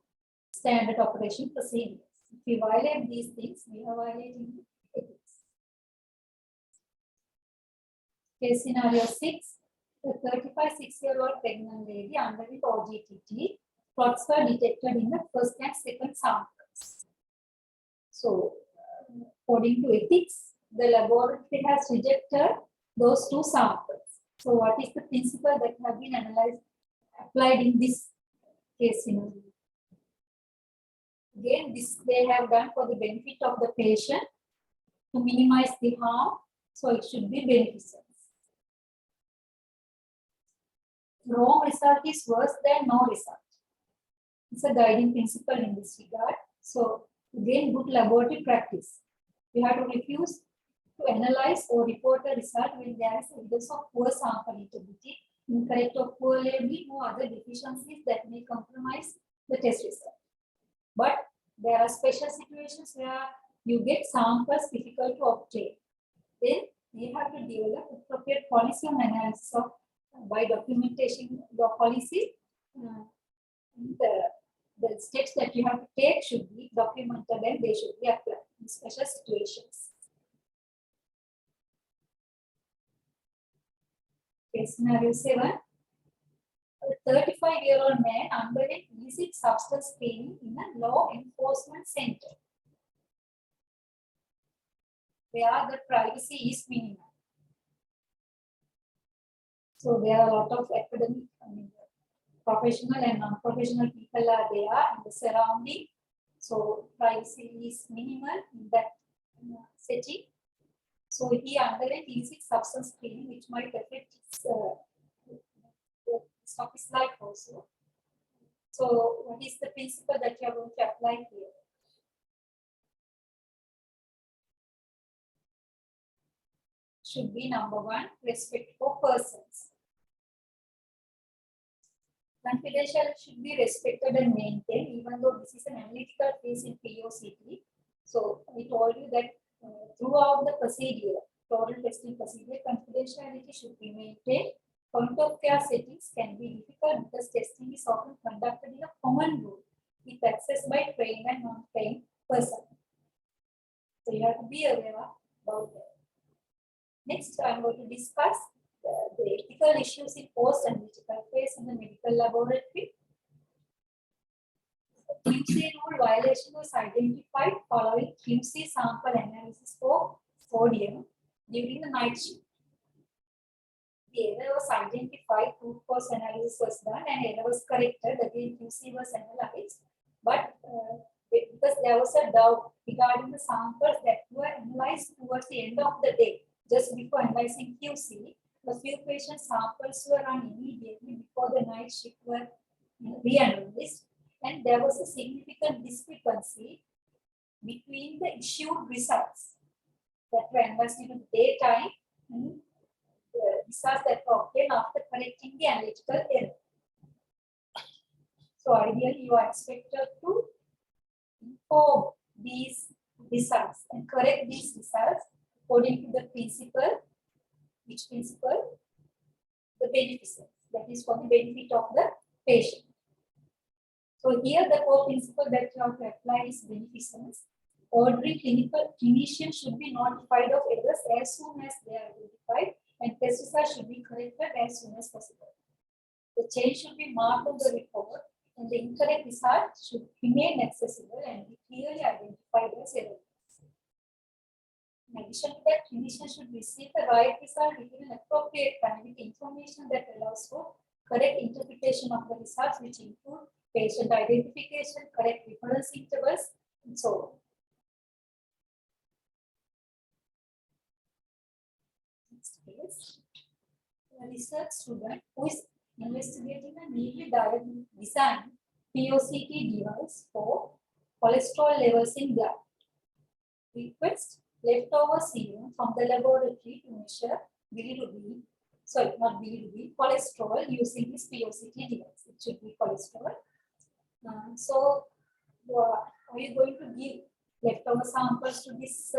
Speaker 3: standard operation procedures. If we violate these things, we are violating ethics. Case scenario 6. A 35-6-year-old pregnant lady underwent OGTT. Clots were detected in the first and second samples. So, according to ethics, the laboratory has rejected those 2 samples. So, what is the principle that have been applied in this case scenario? Again, this they have done for the benefit of the patient to minimize the harm. So, it should be beneficence. Wrong result is worse than no result. It's a guiding principle in this regard. So, again, good laboratory practice. We have to refuse to analyze or report a result when there is evidence of poor sample integrity, incorrect or poor labeling, or other deficiencies that may compromise the test result. But there are special situations where you get samples difficult to obtain. Then you have to develop appropriate policy on analysis of by documentation your policy. The steps that you have to take should be documented and they should be applied in special situations. Okay, scenario 7. A 35-year-old man underwent illicit substance screening in a law enforcement center where the privacy is minimal. So there are a lot of academic, professional and non-professional people are there in the surrounding. So privacy is minimal in that setting. So he underwent illicit substance screening, which might affect his of his life also. So what is the principle that you are going to apply here? Should be number one, respect for persons. Confidentiality should be respected and maintained, even though this is an analytical phase in POCT. So we told you that throughout the procedure, total testing procedure, confidentiality should be maintained. Point of care settings can be difficult because testing is often conducted in a common room with access by trained and non-trained person. So you have to be aware about that. Next, I am going to discuss the ethical issues in post-analytical phase in the medical laboratory. QC rule violation was identified following QC sample analysis for sodium during the night shift. The error was identified, root cause analysis was done, and error was corrected. Again, QC was analyzed, but because there was a doubt regarding the samples that were analyzed towards the end of the day, just before analyzing QC, a few patient samples were run immediately before the night shift were reanalyzed, and there was a significant discrepancy between the issued results that were analyzed in the daytime and the results that were obtained after correcting the analytical error. So ideally, you are expected to inform these results and correct these results according to the principle. Which principle? The beneficence. That is for the benefit of the patient. So here the core principle that you have to apply is beneficence. Ordinary clinical clinicians should be notified of errors as soon as they are identified, and test results should be corrected as soon as possible. The change should be marked on the report, and the incorrect result should remain accessible and be clearly identified as error. In addition to that, clinicians should receive the right result within an appropriate time with information that allows for correct interpretation of the results, which include patient identification, correct reference intervals, and so on. Next case. A research student who is investigating a newly designed POCT device for cholesterol levels in blood. Request leftover serum from the laboratory to measure bilirubin, not bilirubin, cholesterol using this POCT device. It should be cholesterol. So, are you going to give leftover samples to this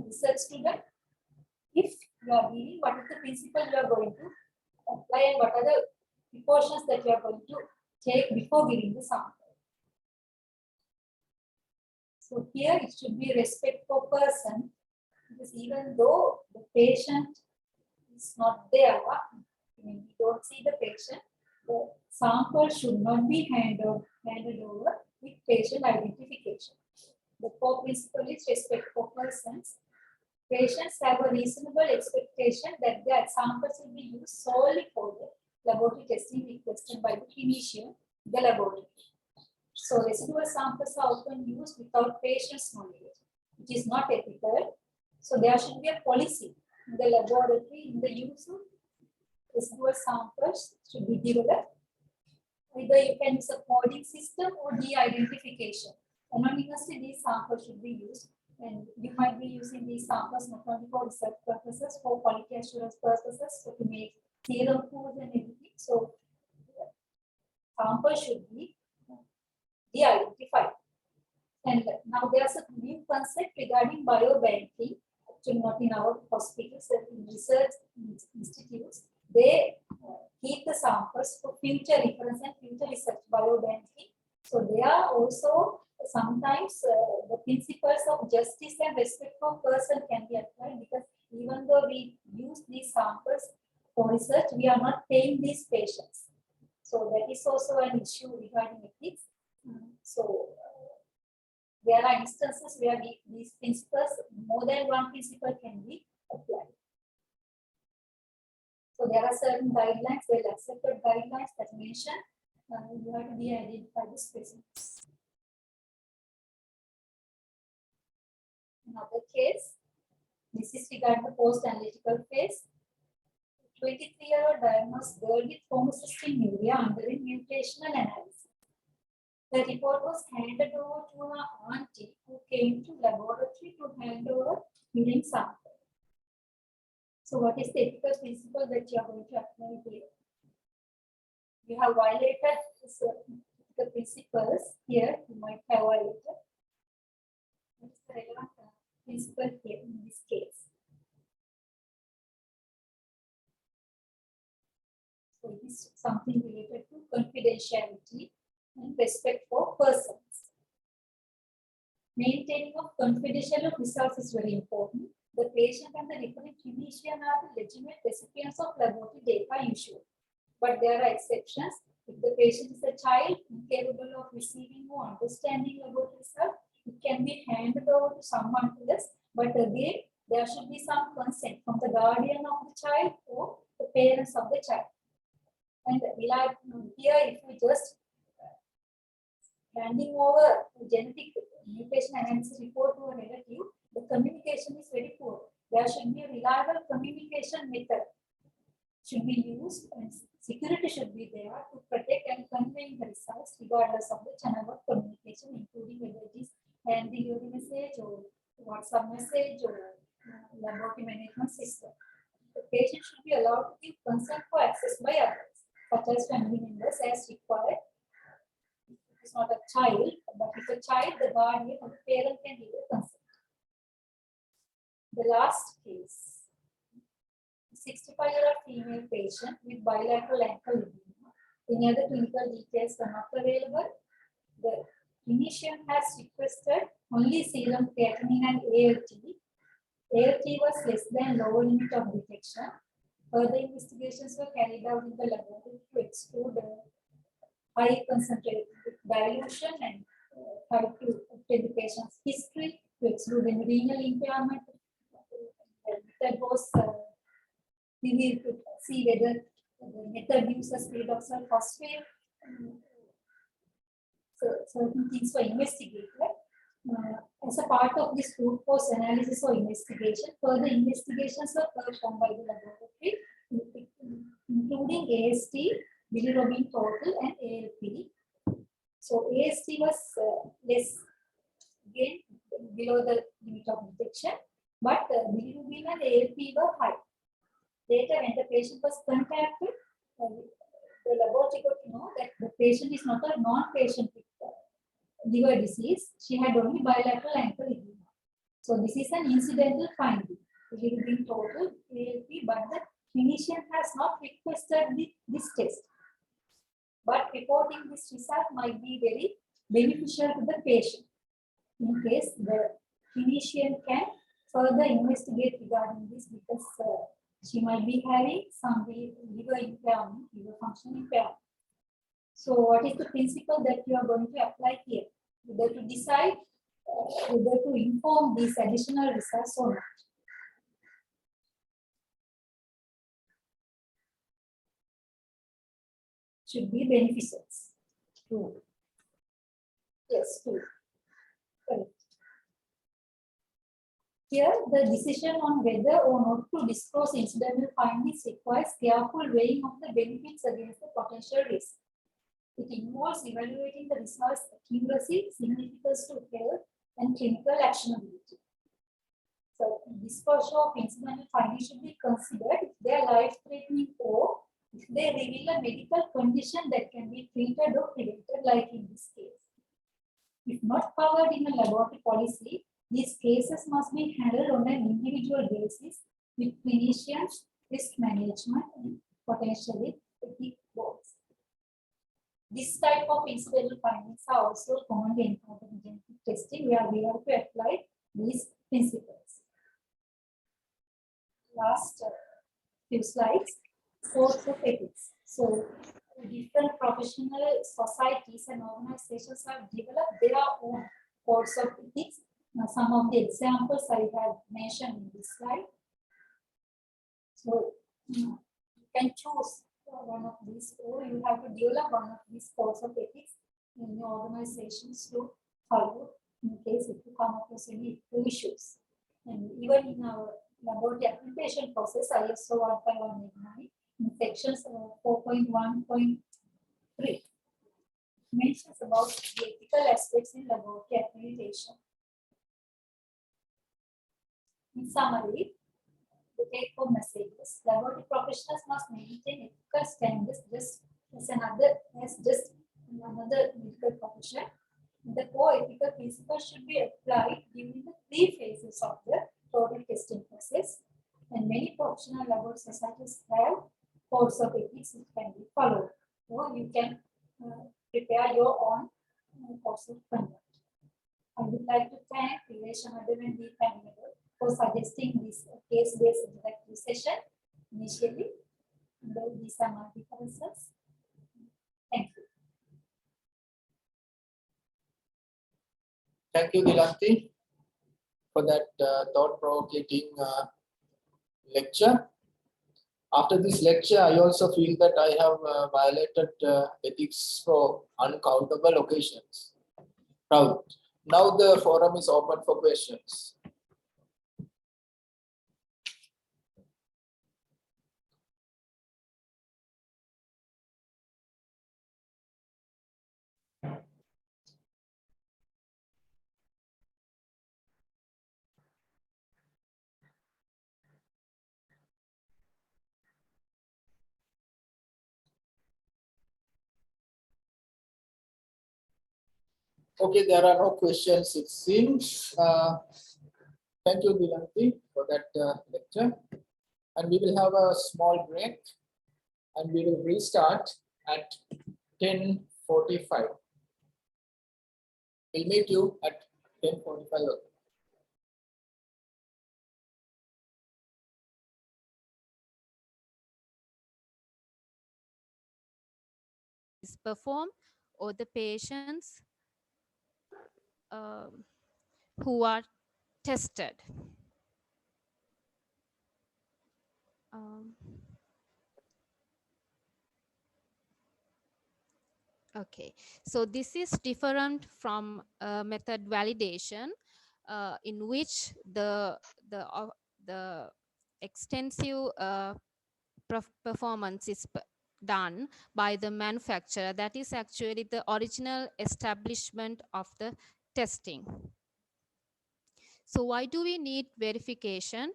Speaker 3: research student? If you are giving, what is the principle you are going to apply and what are the precautions that you are going to take before giving the sample? So here it should be respect for person, because even though the patient is not there, we don't see the patient, the sample should not be handed over with patient identification. The core principle is respect for persons. Patients have a reasonable expectation that their samples will be used solely for the laboratory testing requested by the clinician in the laboratory. So residual samples are often used without patient's knowledge, which is not ethical. So there should be a policy in the laboratory in the use of residual samples should be developed. Either you can use a coding system or de-identification. Anonymously, these samples should be used, and you might be using these samples not only for research purposes, for quality assurance purposes, so to make serum foods and everything. So samples should be de-identified. And now there's a new concept regarding biobanking, actually not in our hospitals, but in research institutes. They keep the samples for future reference and future research biobanking. So they are also sometimes the principles of justice and respect for person can be applied, because even though we use these samples for research, we are not paying these patients. So that is also an issue regarding ethics. So there are instances where these principles, more than one principle can be applied. So there are certain guidelines, well accepted guidelines that mention you have to de-identify the specimens. Another case, this is regarding the post-analytical phase. 23-year-old diagnosed girl with homocystinuria undergoing mutational analysis. The report was handed over to her auntie who came to laboratory to hand over urine sample. So what is the ethical principle that you are going to apply here? You have violated certain ethical principles here, you might have violated. What is the relevant principle here in this case? So this is something related to confidentiality and respect for persons. Maintaining of confidential results is very important. The patient and the referring clinician are the legitimate recipients of laboratory data usually. But there are exceptions. If the patient is a child incapable of receiving or understanding laboratory results, it can be handed over to someone else. But again, there should be some consent from the guardian of the child or the parents of the child. And here, if we just handing over genetic mutation analysis report to a relative, the communication is very poor. There should be a reliable communication method should be used, and security should be there to protect and convey the results regardless of the channel of communication, including whether it is handing the message or WhatsApp message or laboratory management system. The patient should be allowed to give consent for access by others, such as family members as required. It's not a child, but if a child, the guardian or the parent can give a consent. The last case, 65-year-old female patient with bilateral ankle edema. Any other clinical details are not available. The clinician has requested only serum creatinine and ALT. ALT was less than lower limit of detection. Further investigations were carried out in the laboratory to exclude high concentrated dilution and try to obtain the patient's history to exclude any renal impairment. That was we need to see whether the method uses pyridoxal phosphate. So certain things were investigated. As a part of this root cause analysis or investigation, further investigations were performed by the laboratory, including AST, bilirubin total, and ALP. So AST was less, again below the limit of detection, but bilirubin and ALP were high. Later, when the patient was contacted, the laboratory got to know that the patient is not a non-patient with liver disease. She had only bilateral ankle edema. So this is an incidental finding. Bilirubin total, ALP, but the clinician has not requested this test. But reporting this result might be very beneficial to the patient. In case the clinician can further investigate regarding this, because she might be having some liver impairment, liver function impairment. So what is the principle that you are going to apply here? Whether to decide whether to inform these additional results or not. Should be beneficence. True. Yes, true. Correct. Here, the decision on whether or not to disclose incidental findings requires careful weighing of the benefits against the potential risk. It involves evaluating the results' accuracy, significance to health, and clinical actionability. So, disclosure of incidental findings should be considered if they are life-threatening or if they reveal a medical condition that can be treated or prevented, like in this case. If not covered in a laboratory policy, these cases must be handled on an individual basis with clinicians, risk management, and potentially ethics boards. This type of incidental findings are also commonly encountered in genetic testing, where we have to apply these principles. Last few slides, source of ethics. So, different professional societies and organizations have developed their own codes of ethics. Now, some of the examples I have mentioned in this slide. So, can choose one of these, or you have to develop one of these codes of ethics in your organizations to follow in case if you come across any issues. And even in our laboratory application process, ISO 15189, in sections 4.1.3, mentions about the ethical aspects in laboratory accreditation. In summary, the take-home messages: laboratory professionals must maintain ethical standards just as another medical profession. The core ethical principles should be applied during the 3 phases of the total testing process. And many professional laboratory societies have codes of ethics which can be followed. So you can prepare your own course of conduct. I would like to thank Relation and the panel for suggesting this case-based interactive session initially. These are my differences. Thank you.
Speaker 2: Thank you, Dilanti, for that thought-provoking lecture. After this lecture, I also feel that I have violated ethics for uncountable occasions. Now the forum is open for questions. Okay, there are no questions, it seems. Thank you, Dilanti, for that lecture. And we will have a small break and we will restart at 10:45. We'll meet you at 10:45.
Speaker 4: Is performed or the patients who are tested. Okay, so this is different from method validation, in which the extensive performance is done by the manufacturer. That is actually the original establishment of the testing. So why do we need verification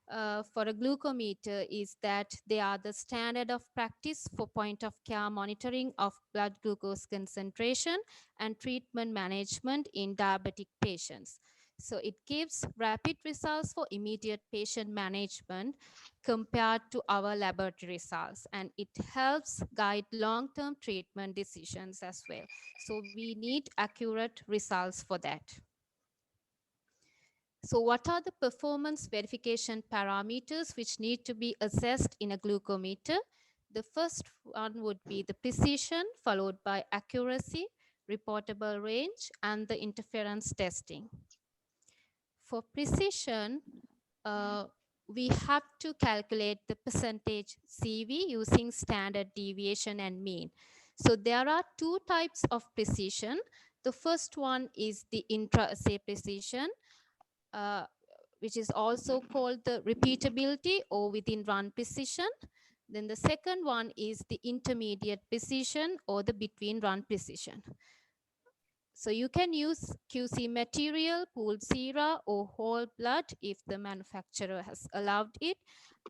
Speaker 4: for a glucometer? Is that they are the standard of practice for point of care monitoring of blood glucose concentration and treatment management in diabetic patients. So it gives rapid results for immediate patient management compared to our laboratory results, and it helps guide long-term treatment decisions as well. So we need accurate results for that. So what are the performance verification parameters which need to be assessed in a glucometer? The first one would be the precision, followed by accuracy, reportable range, and the interference testing. For precision, we have to calculate the percentage CV using standard deviation and mean. So there are 2 types of precision. The first one is the intra-assay precision, which is also called the repeatability or within run precision. Then the second one is the intermediate precision or the between run precision. So you can use QC material, pooled sera, or whole blood if the manufacturer has allowed it.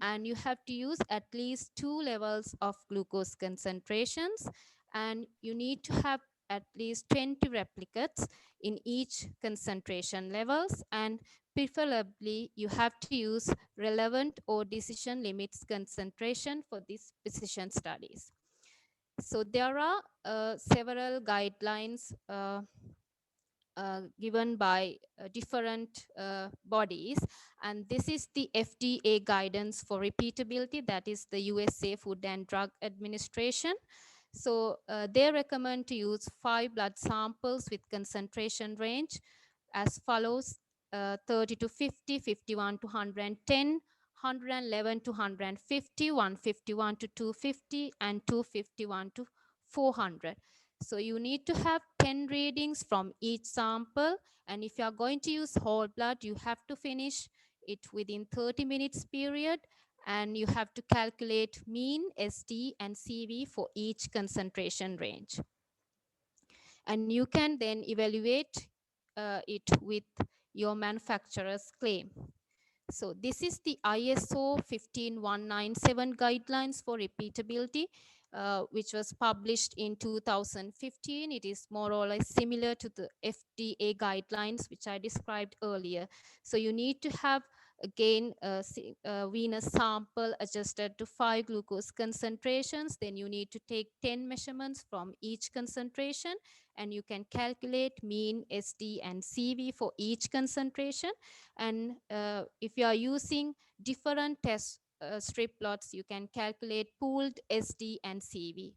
Speaker 4: And you have to use at least 2 levels of glucose concentrations. And you need to have at least 20 replicates in each concentration levels. And preferably, you have to use relevant or decision limits concentration for these precision studies. So there are several guidelines given by different bodies, and this is the FDA guidance for repeatability, that is the USA Food and Drug Administration. So they recommend to use 5 blood samples with concentration range as follows: 30 to 50, 51 to 110, 111 to 150, 151 to 250, and 251 to 400. So you need to have 10 readings from each sample. And if you are going to use whole blood, you have to finish it within 30 minutes period. And you have to calculate mean, SD, and CV for each concentration range. And you can then evaluate it with your manufacturer's claim. So this is the ISO 15197 guidelines for repeatability, which was published in 2015. It is more or less similar to the FDA guidelines, which I described earlier. So you need to have, again, a venous sample adjusted to 5 glucose concentrations. Then you need to take 10 measurements from each concentration, and you can calculate mean, SD, and CV for each concentration. And if you are using different test strip plots, you can calculate pooled SD and CV.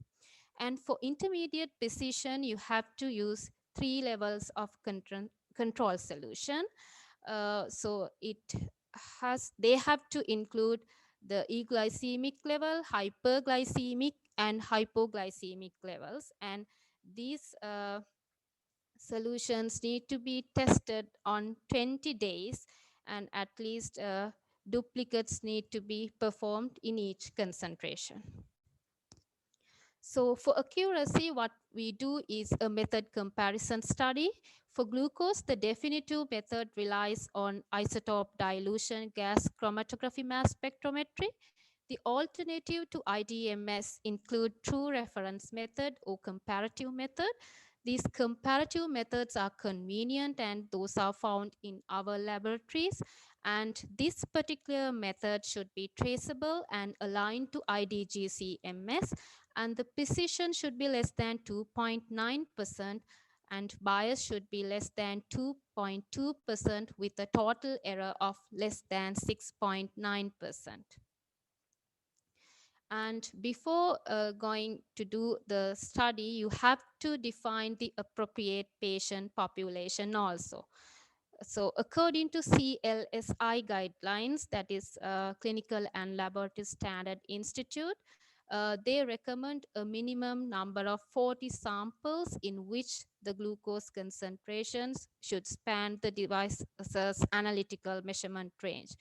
Speaker 4: And for intermediate precision, you have to use 3 levels of control solution. So they have to include the eglycemic level, hyperglycemic, and hypoglycemic levels. And these solutions need to be tested on 20 days, and at least duplicates need to be performed in each concentration. So for accuracy, what we do is a method comparison study. For glucose, the definitive method relies on isotope dilution gas chromatography mass spectrometry. The alternative to IDMS include true reference method or comparative method. These comparative methods are convenient, and those are found in our laboratories. And this particular method should be traceable and aligned to IDGC-MS, and the precision should be less than 2.9%, and bias should be less than 2.2% with a total error of less than 6.9%. And before going to do the study, you have to define the appropriate patient population also. So according to CLSI guidelines, that is Clinical and Laboratory Standard Institute, they recommend a minimum number of 40 samples in which the glucose concentrations should span the device's analytical measurement range.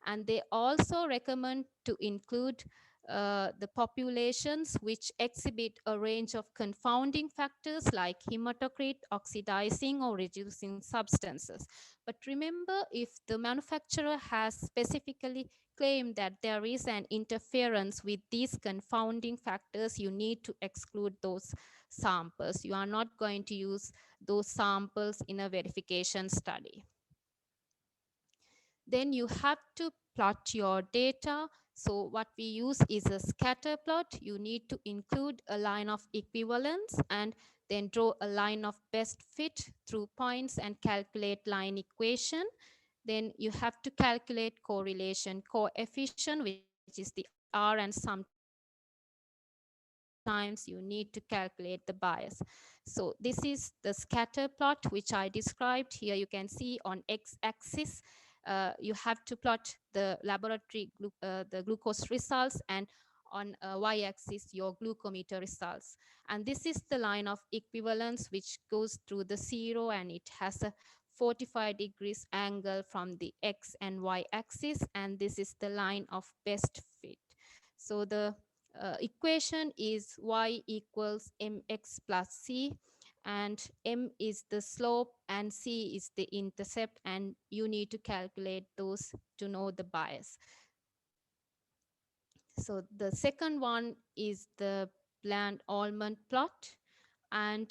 Speaker 4: And they also recommend to include the populations which exhibit a range of confounding factors like hematocrit, oxidizing or reducing substances. But remember, if the manufacturer has specifically claimed that there is an interference with these confounding factors, you need to exclude those samples. You are not going to use those samples in a verification study. Then you have to plot your data. So what we use is a scatter plot. You need to include a line of equivalence and then draw a line of best fit through points and calculate line equation. Then you have to calculate correlation coefficient, which is the R, and sometimes you need to calculate the bias. So this is the scatter plot, which I described. Here you can see on x-axis, you have to plot the glucose results, and on y-axis your glucometer results. And this is the line of equivalence which goes through the 0, and it has a 45 degrees angle from the x and y axis, and this is the line of best fit. So the equation is y equals mx plus c, and m is the slope and c is the intercept, and you need to calculate those to know the bias. So the second one is the Bland-Ullmann plot. And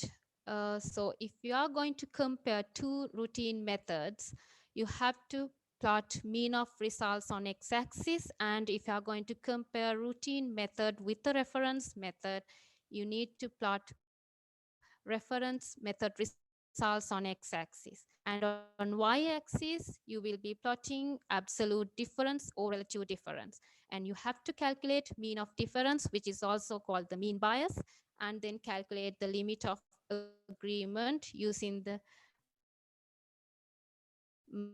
Speaker 4: so if you are going to compare two routine methods, you have to plot mean of results on x-axis. And if you are going to compare routine method with the reference method, you need to plot reference method results on x-axis. And on y-axis, you will be plotting absolute difference or relative difference. And you have to calculate mean of difference, which is also called the mean bias, and then calculate the limit of agreement using the Markov chain.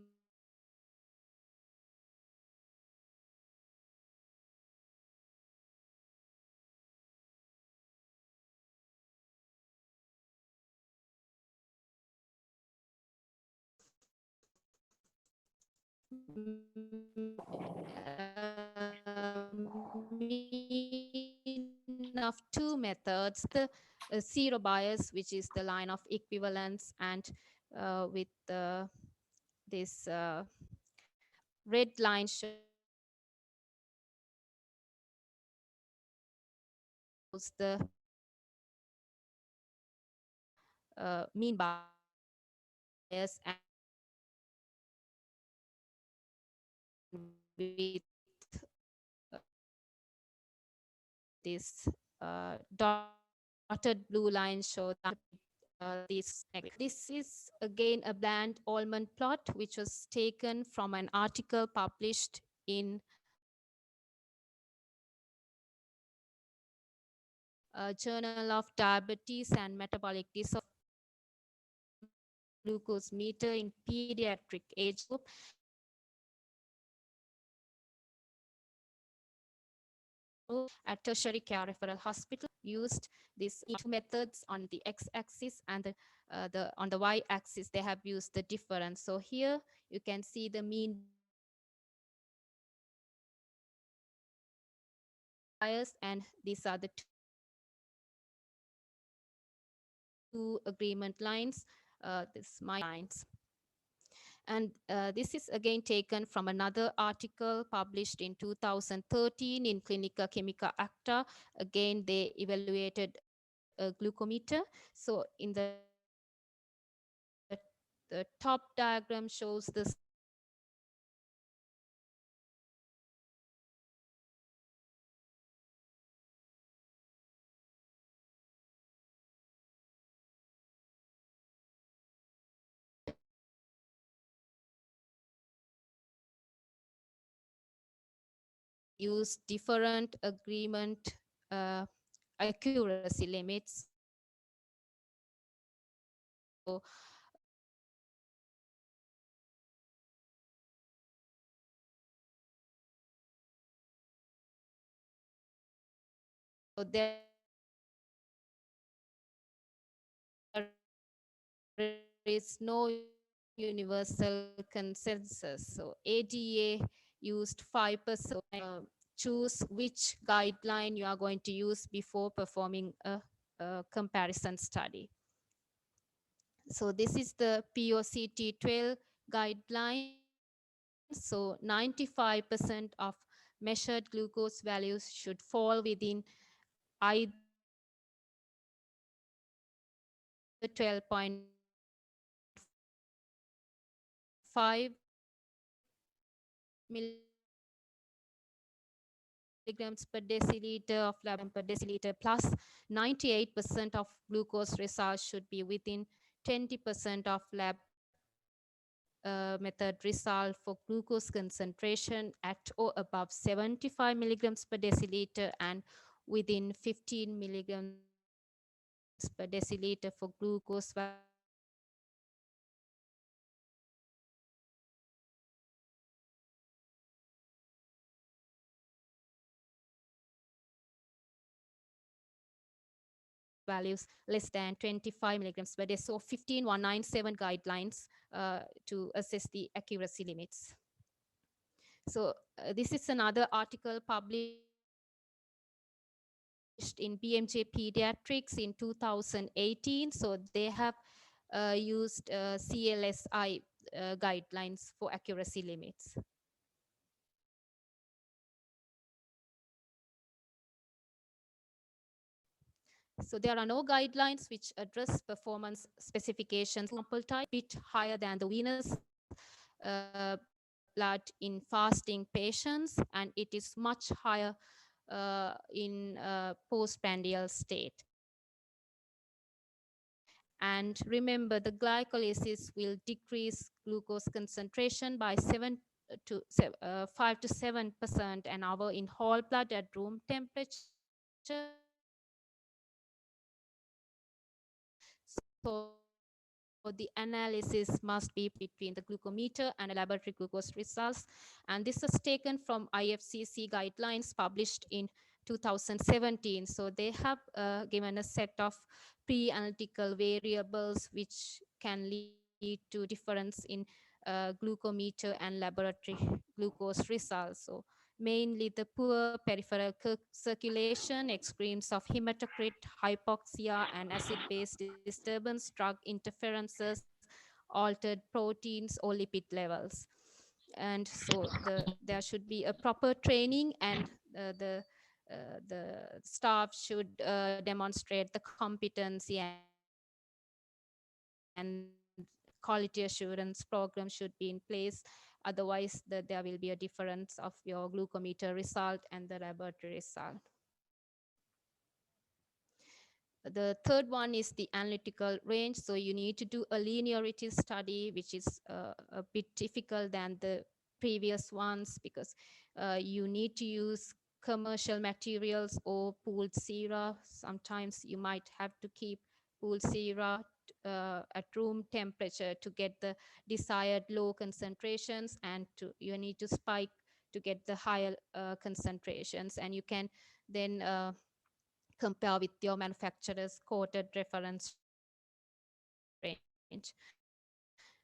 Speaker 4: mean of two methods, the zero bias, which is the line of equivalence, and with this red line shows the mean bias, and with this dotted blue line show this. This is again a bland almond plot, which was taken from an article published in Journal of Diabetes and Metabolic Disorder, glucose meter in pediatric age group, at tertiary care referral hospital. Used these two methods on the x-axis, and the on the y-axis they have used the difference. So here you can see the mean bias, and these are the two agreement lines, this my lines. And this is again taken from another article published in 2013 in Clinica Chimica Acta. Again, they evaluated a glucometer. So in the top diagram shows the use different agreement accuracy limits. So there is no universal consensus. So ADA used 5%. Choose which guideline you are going to use before performing a comparison study. So this is the POCT12 guideline. So 95% of measured glucose values should fall within either 12.5 milligrams per deciliter of lab per deciliter, plus 98% of glucose results should be within 20% of lab method result for glucose concentration at or above 75 milligrams per deciliter, and within 15 milligrams per deciliter for glucose values less than 25 milligrams per day. So 15197 guidelines to assess the accuracy limits. So this is another article published in BMJ Pediatrics in 2018. So they have used CLSI guidelines for accuracy limits. So there are no guidelines which address performance specifications. Sample type bit higher than the venous blood in fasting patients, and it is much higher in postprandial state. And remember, the glycolysis will decrease glucose concentration by 5 to 7% an hour in whole blood at room temperature. So the analysis must be between the glucometer and laboratory glucose results. And this is taken from IFCC guidelines published in 2017. So they have given a set of pre-analytical variables which can lead to difference in glucometer and laboratory glucose results. So mainly the poor peripheral circulation, extremes of hematocrit, hypoxia, and acid-base disturbance, drug interferences, altered proteins or lipid levels. And so there should be a proper training, and the staff should demonstrate the competency, and quality assurance program should be in place. Otherwise, there will be a difference of your glucometer result and the laboratory result. The third one is the analytical range. So you need to do a linearity study, which is a bit difficult than the previous ones, because you need to use commercial materials or pooled sera. Sometimes you might have to keep pooled sera at room temperature to get the desired low concentrations, and you need to spike to get the higher concentrations, and you can then compare with your manufacturer's quoted reference range.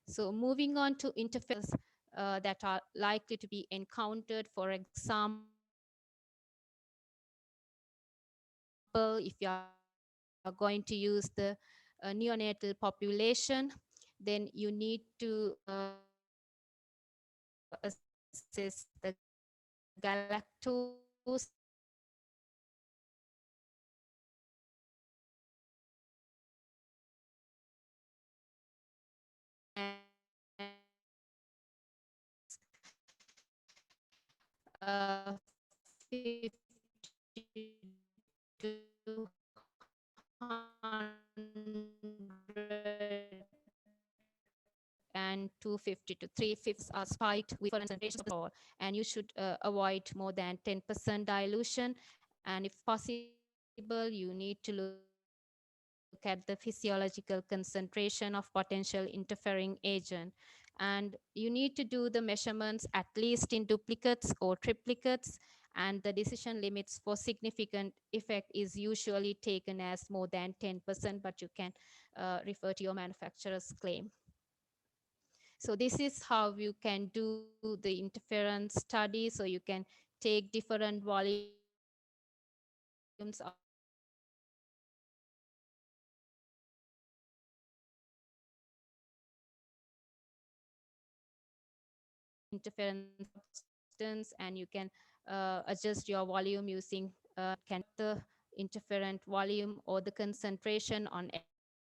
Speaker 4: So moving on to interferences that are likely to be encountered, for example, if you are going to use the neonatal population, then you need to assess the galactose and 250 to 3/5 are spiked with concentrations of the and you should avoid more than 10% dilution. And if possible, you need to look at the physiological concentration of potential interfering agent. And you need to do the measurements at least in duplicates or triplicates, and the decision limits for significant effect is usually taken as more than 10%, but you can refer to your manufacturer's claim. So this is how you can do the interference study. So you can take different volumes of the interference substance, and you can adjust your volume using can the interferent volume or the concentration on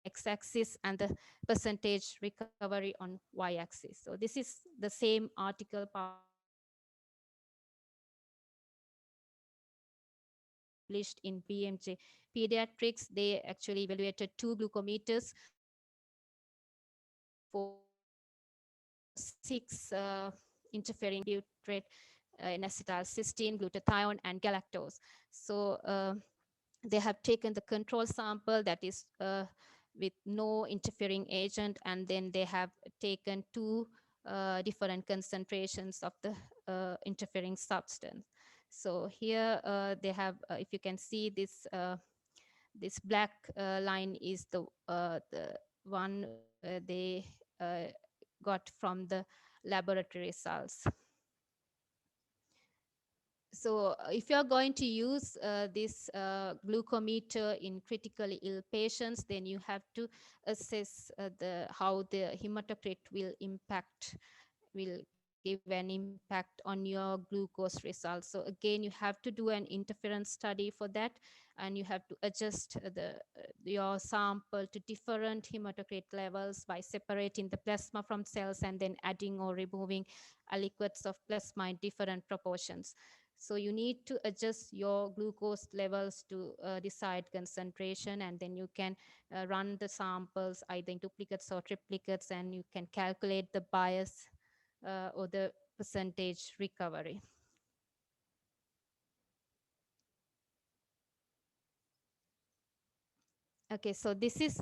Speaker 4: x-axis and the percentage recovery on y-axis. So this is the same article published in BMJ Pediatrics. They actually evaluated two glucometers for 6 interfering butyrate, N-acetylcysteine, glutathione, and galactose. So they have taken the control sample that is with no interfering agent, and then they have taken two different concentrations of the interfering substance. So here they have, if you can see this, this black line is the one they got from the laboratory results. So if you are going to use this glucometer in critically ill patients, then you have to assess how the hematocrit will give an impact on your glucose results. So again, you have to do an interference study for that, and you have to adjust your sample to different hematocrit levels by separating the plasma from cells and then adding or removing aliquots of plasma in different proportions. So you need to adjust your glucose levels to decide concentration, and then you can run the samples either in duplicates or triplicates, and you can calculate the bias or the percentage recovery. Okay, so this is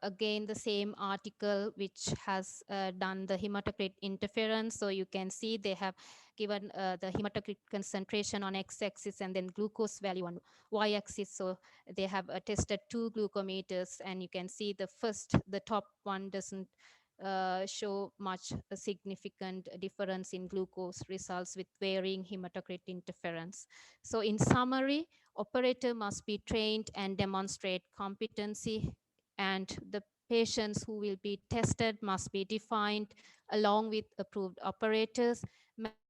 Speaker 4: again the same article which has done the hematocrit interference. So you can see they have given the hematocrit concentration on x-axis and then glucose value on y-axis. So they have tested two glucometers, and you can see the top one doesn't show much significant difference in glucose results with varying hematocrit interference. So in summary, operator must be trained and demonstrate competency, and the patients who will be tested must be defined along with approved operators.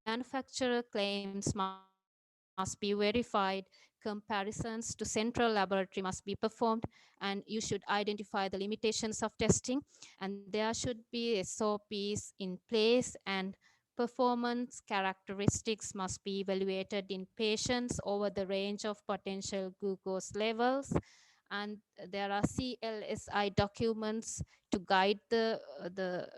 Speaker 4: Manufacturer claims must be verified. Comparisons to central laboratory must be performed, and you should identify the limitations of testing, and there should be SOPs in place, and performance characteristics must be evaluated in patients over the range of potential glucose levels. And there are CLSI documents to guide the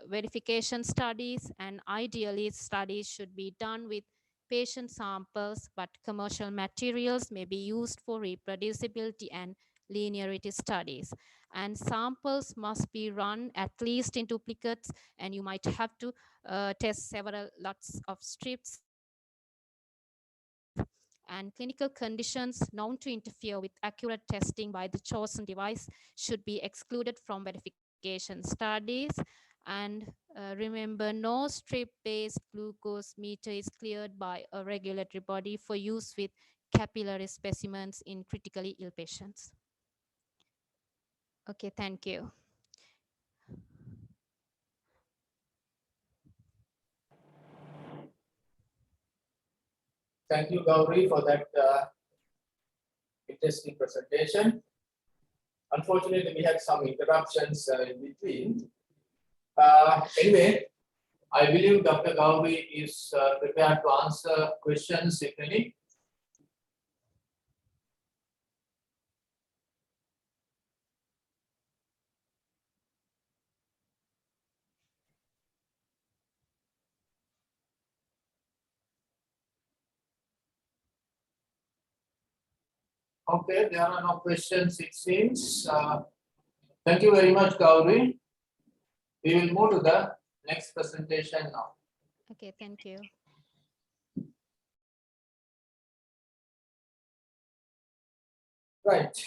Speaker 4: verification studies, and ideally studies should be done with patient samples, but commercial materials may be used for reproducibility and linearity studies. And samples must be run at least in duplicates, and you might have to test several lots of strips. And clinical conditions known to interfere with accurate testing by the chosen device should be excluded from verification studies. And remember, no strip-based glucose meter is cleared by a regulatory body for use with capillary specimens in critically ill patients. Okay, thank you.
Speaker 2: Thank you, Gauri, for that interesting presentation. Unfortunately, we had some interruptions in between. Anyway, I believe Dr. Gauri is prepared to answer questions, if any. Okay, there are no questions, it seems. Thank you very much, Gauri. We will move to the next presentation now.
Speaker 4: Okay, thank you.
Speaker 2: Right.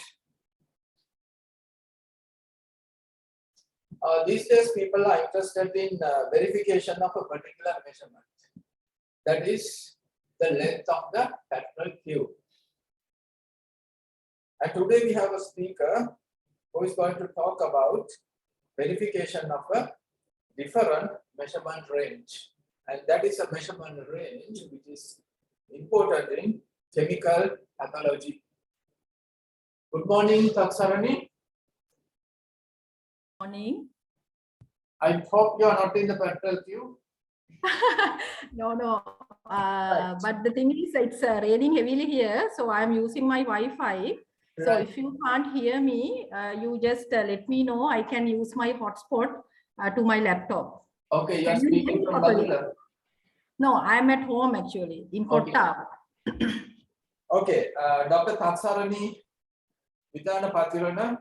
Speaker 2: These days, people are interested in verification of a particular measurement. That is the length of the pectoral tube. And today we have a speaker who is going to talk about verification of a different measurement range. And that is a measurement range which is important in chemical pathology. Good morning, Taksarani.
Speaker 5: Morning.
Speaker 2: I hope you are not in the pectoral tube.
Speaker 5: No. But the thing is, it's raining heavily here, so I'm using my Wi-Fi. So
Speaker 2: Right.
Speaker 5: if you can't hear me, you just let me know. I can use my hotspot to my laptop.
Speaker 2: Okay, you are
Speaker 5: Can you hear
Speaker 2: speaking
Speaker 5: me
Speaker 2: from
Speaker 5: properly?
Speaker 2: Badula.
Speaker 5: No, I'm at home actually in
Speaker 2: Okay.
Speaker 5: Kotta.
Speaker 2: Okay, Dr. Taksarani Vidana Pathirana,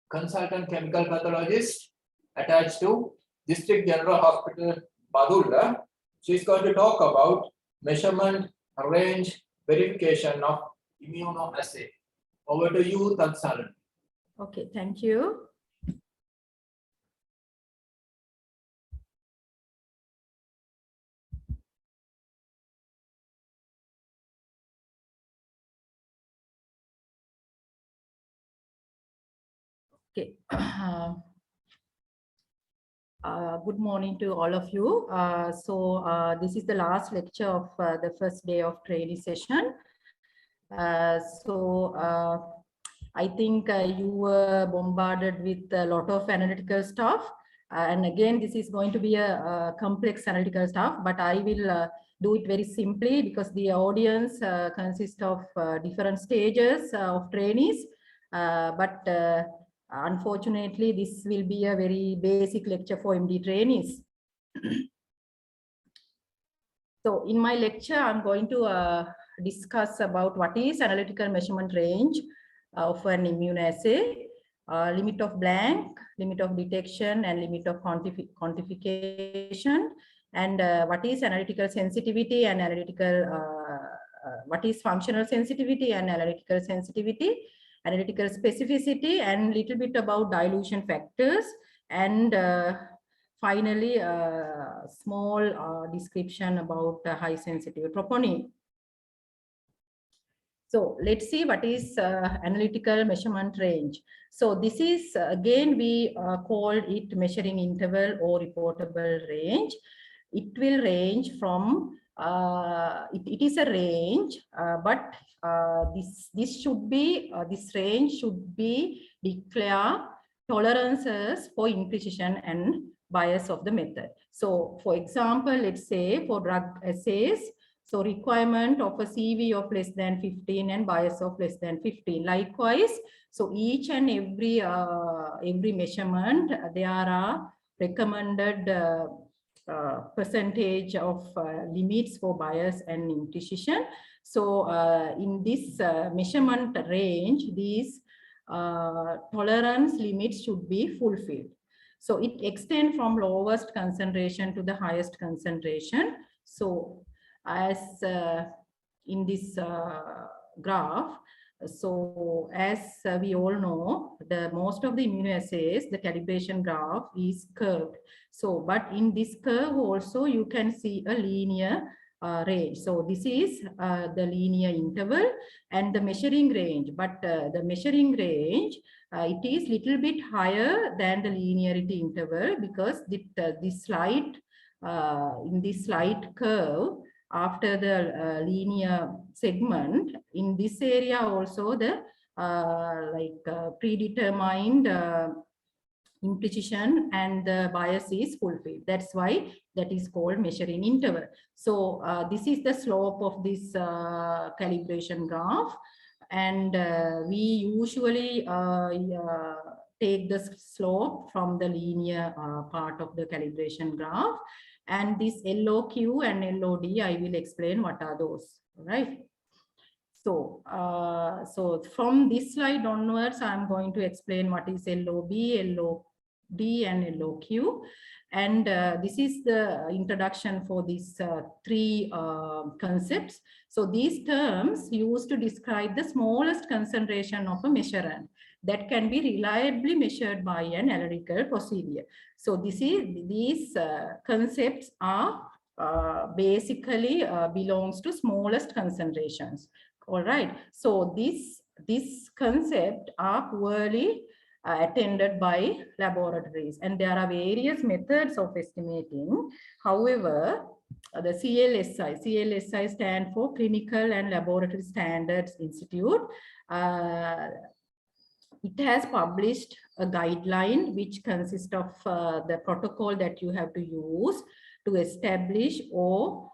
Speaker 2: consultant chemical pathologist attached to District General Hospital, Badula. She is going to talk about measurement range verification of immunoassay. Over to you, Taksarani.
Speaker 5: Okay, thank you. Okay. Good morning to all of you. This is the last lecture of the first day of training session. I think you were bombarded with a lot of analytical stuff. And again, this is going to be a complex analytical stuff, but I will do it very simply because the audience consists of different stages of trainees. Unfortunately, this will be a very basic lecture for MD trainees. So in my lecture, I'm going to discuss about what is analytical measurement range of an immunoassay, limit of blank, limit of detection, and limit of quantification, and what is analytical sensitivity and what is functional sensitivity and analytical sensitivity, analytical specificity, and little bit about dilution factors, and finally, small description about high sensitivity troponin. So let's see what is analytical measurement range. So this is again, we call it measuring interval or reportable range. It will range from, it is a range, but this should be, this range should be declare tolerances for imprecision and bias of the method. So for example, let's say for drug assays, so requirement of a CV of less than 15 and bias of less than 15. Likewise, so each and every measurement, there are recommended percentage of limits for bias and imprecision. So in this measurement range, these tolerance limits should be fulfilled. So it extends from lowest concentration to the highest concentration. So as in this graph, so as we all know, the most of the immunoassays, the calibration graph is curved. So, but in this curve also you can see a linear range. So this is the linear interval and the measuring range. But the measuring range, it is little bit higher than the linearity interval, because this slight in this slight curve, after the linear segment, in this area also the predetermined imprecision and the bias is fulfilled. That's why that is called measuring interval. So this is the slope of this calibration graph, and we usually take the slope from the linear part of the calibration graph. And this LOQ and LOD, I will explain what are those, right? So, so from this slide onwards, I'm going to explain what is LOB, LOD, and LOQ. And this is the introduction for these three concepts. So these terms used to describe the smallest concentration of a measurand that can be reliably measured by an analytical procedure. So these concepts are basically belongs to smallest concentrations. All right. So this concept are poorly attended by laboratories, and there are various methods of estimating. However, the CLSI stand for Clinical and Laboratory Standards Institute. It has published a guideline which consists of the protocol that you have to use to establish or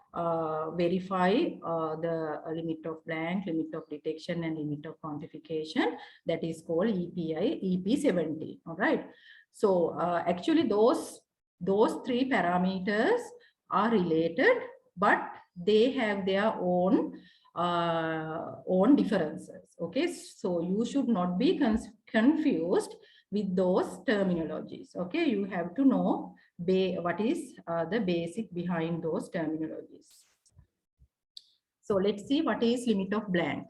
Speaker 5: verify the limit of blank, limit of detection, and limit of quantification. That is called EP70. All right. So actually those three parameters are related, but they have their own differences. Okay, so you should not be confused with those terminologies. Okay, you have to know what is the basic behind those terminologies. So let's see what is limit of blank.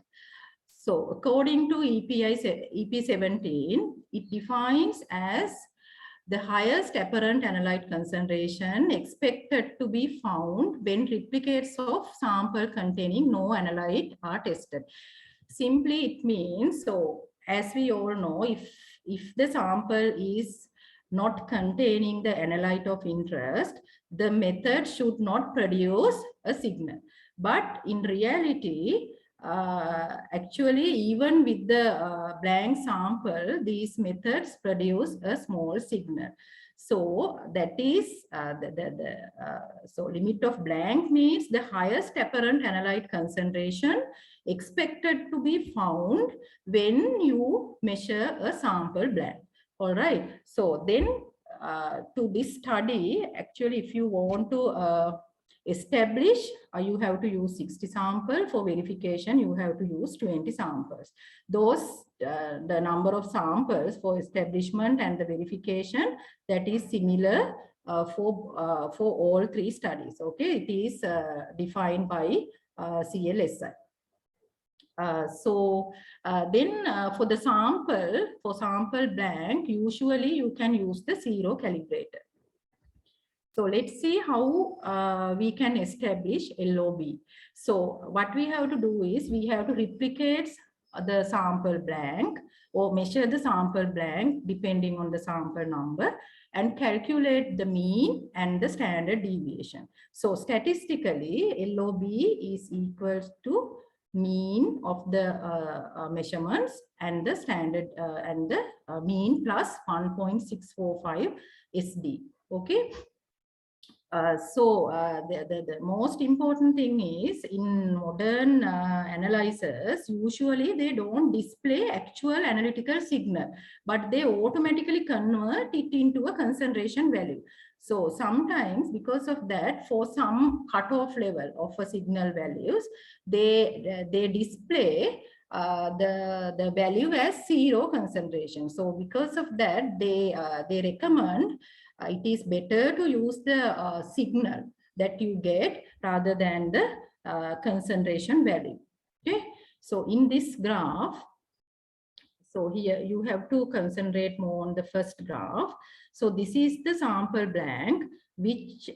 Speaker 5: So according to EP17, it defines as the highest apparent analyte concentration expected to be found when replicates of sample containing no analyte are tested. Simply, it means, so as we all know, if the sample is not containing the analyte of interest, the method should not produce a signal. But in reality, actually, even with the blank sample, these methods produce a small signal. So that is so limit of blank means the highest apparent analyte concentration expected to be found when you measure a sample blank. All right. So then to this study, actually, if you want to establish, you have to use 60 samples. For verification, you have to use 20 samples. Those, the number of samples for establishment and the verification, that is similar for all three studies. Okay, it is defined by CLSI. Then for the sample blank, usually you can use the zero calibrator. So let's see how we can establish LOB. So what we have to do is we have to replicate the sample blank or measure the sample blank depending on the sample number and calculate the mean and the standard deviation. So statistically, LOB is equal to mean of the measurements and the standard and the mean plus 1.645 SD. Okay. The most important thing is in modern analyzers, usually they don't display actual analytical signal, but they automatically convert it into a concentration value. So sometimes because of that, for some cutoff level of a signal values, they display the value as 0 concentration. So because of that, they recommend it is better to use the signal that you get rather than the concentration value. Okay, so in this graph, so here you have to concentrate more on the first graph. So this is the sample blank, which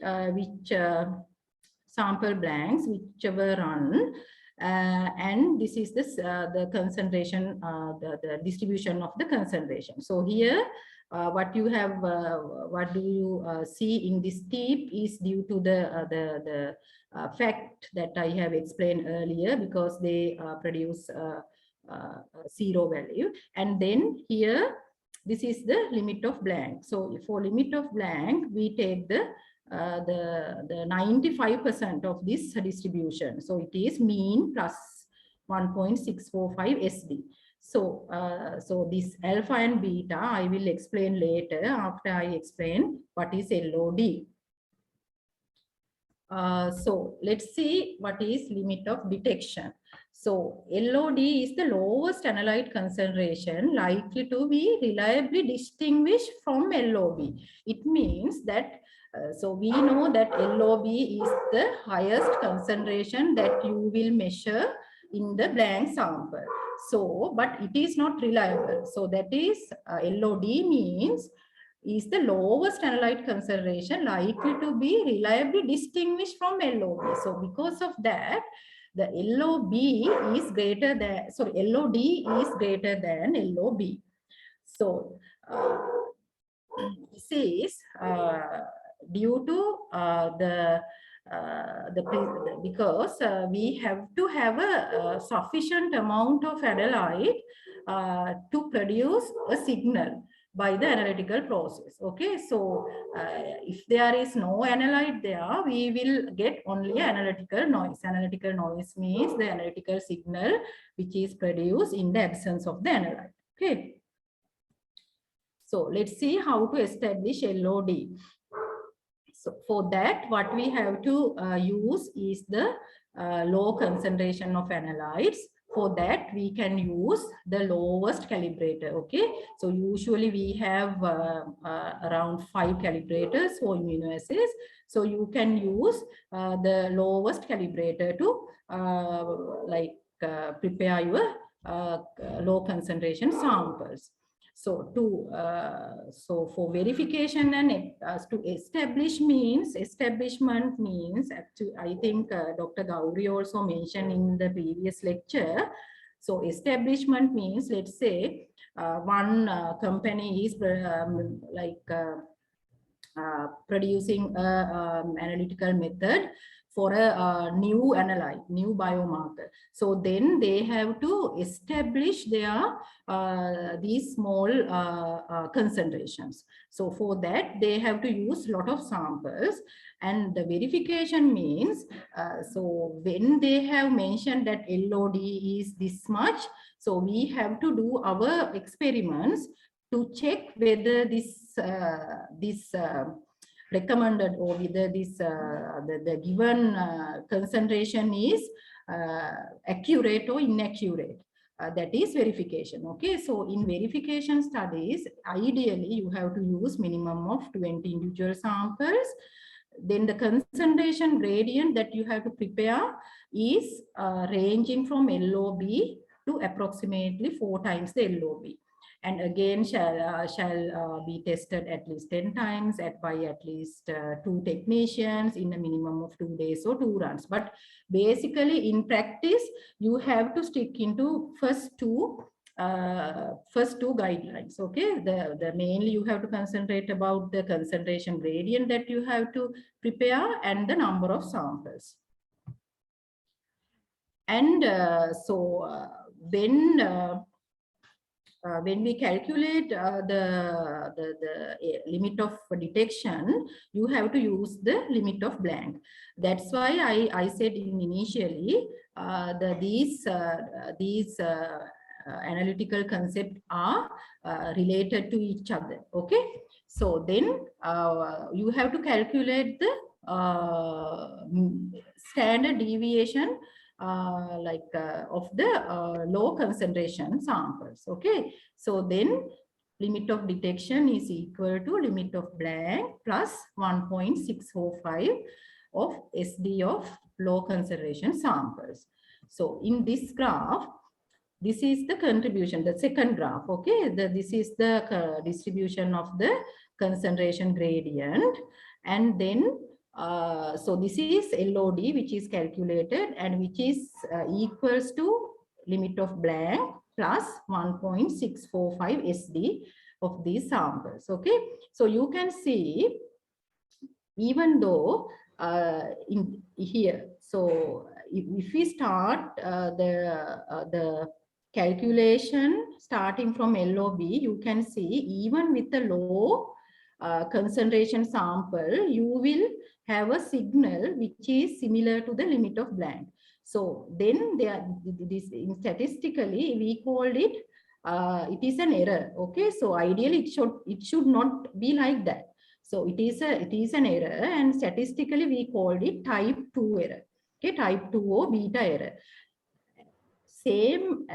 Speaker 5: sample blanks which were run. And this is this the concentration, the distribution of the concentration. So here, what you have, what do you see in this tip is due to the fact that I have explained earlier, because they produce 0 value. And then here, this is the limit of blank. So for limit of blank, we take the 95% of this distribution. So it is mean plus 1.645 SD. So, so this alpha and beta, I will explain later after I explain what is LOD. So let's see what is limit of detection. So LOD is the lowest analyte concentration likely to be reliably distinguished from LOB. It means that so we know that LOB is the highest concentration that you will measure in the blank sample. So, but it is not reliable. So that is LOD means is the lowest analyte concentration likely to be reliably distinguished from LOB. So because of that, the LOB is greater than, sorry, LOD is greater than LOB. So this is due to because we have to have a sufficient amount of analyte to produce a signal by the analytical process. Okay, so if there is no analyte there, we will get only analytical noise. Analytical noise means the analytical signal which is produced in the absence of the analyte. Okay. So let's see how to establish LOD. So for that, what we have to use is the low concentration of analytes. For that, we can use the lowest calibrator. Okay, so usually we have around 5 calibrators for immunoassays. So you can use the lowest calibrator to prepare your low concentration samples. So so for verification and to establishment means actually, I think Dr. Gauri also mentioned in the previous lecture. So establishment means, let's say one company is producing an analytical method for a new analyte, new biomarker. So then they have to establish their these small concentrations. So for that, they have to use a lot of samples. And the verification means, so when they have mentioned that LOD is this much, so we have to do our experiments to check whether this recommended or whether this the given concentration is accurate or inaccurate. That is verification. Okay, so in verification studies, ideally you have to use minimum of 20 individual samples. Then the concentration gradient that you have to prepare is ranging from LOB to approximately 4 times the LOB. and again shall be tested at least 10 times by at least 2 technicians in a minimum of 2 days or 2 runs. But basically in practice, you have to stick into first two guidelines. Okay, the mainly you have to concentrate about the concentration gradient that you have to prepare and the number of samples. And when we calculate the limit of detection, you have to use the limit of blank. That's why I said initially these analytical concepts are related to each other. Okay, so then you have to calculate the standard deviation of the low concentration samples. Okay, so then limit of detection is equal to limit of blank plus 1.645 of SD of low concentration samples. So in this graph, this is the contribution, the second graph. Okay, this is the distribution of the concentration gradient, and then so this is LOD, which is calculated and which is equals to limit of blank plus 1.645 SD of these samples. Okay, so you can see, even though in here, so if we start the calculation starting from LOB, you can see even with the low concentration sample, you will have a signal which is similar to the limit of blank. So then statistically we called it it is an error. Okay, so ideally it should not be like that. So it is an error, and statistically we called it type 2 error. Okay, type 2 or beta error. Same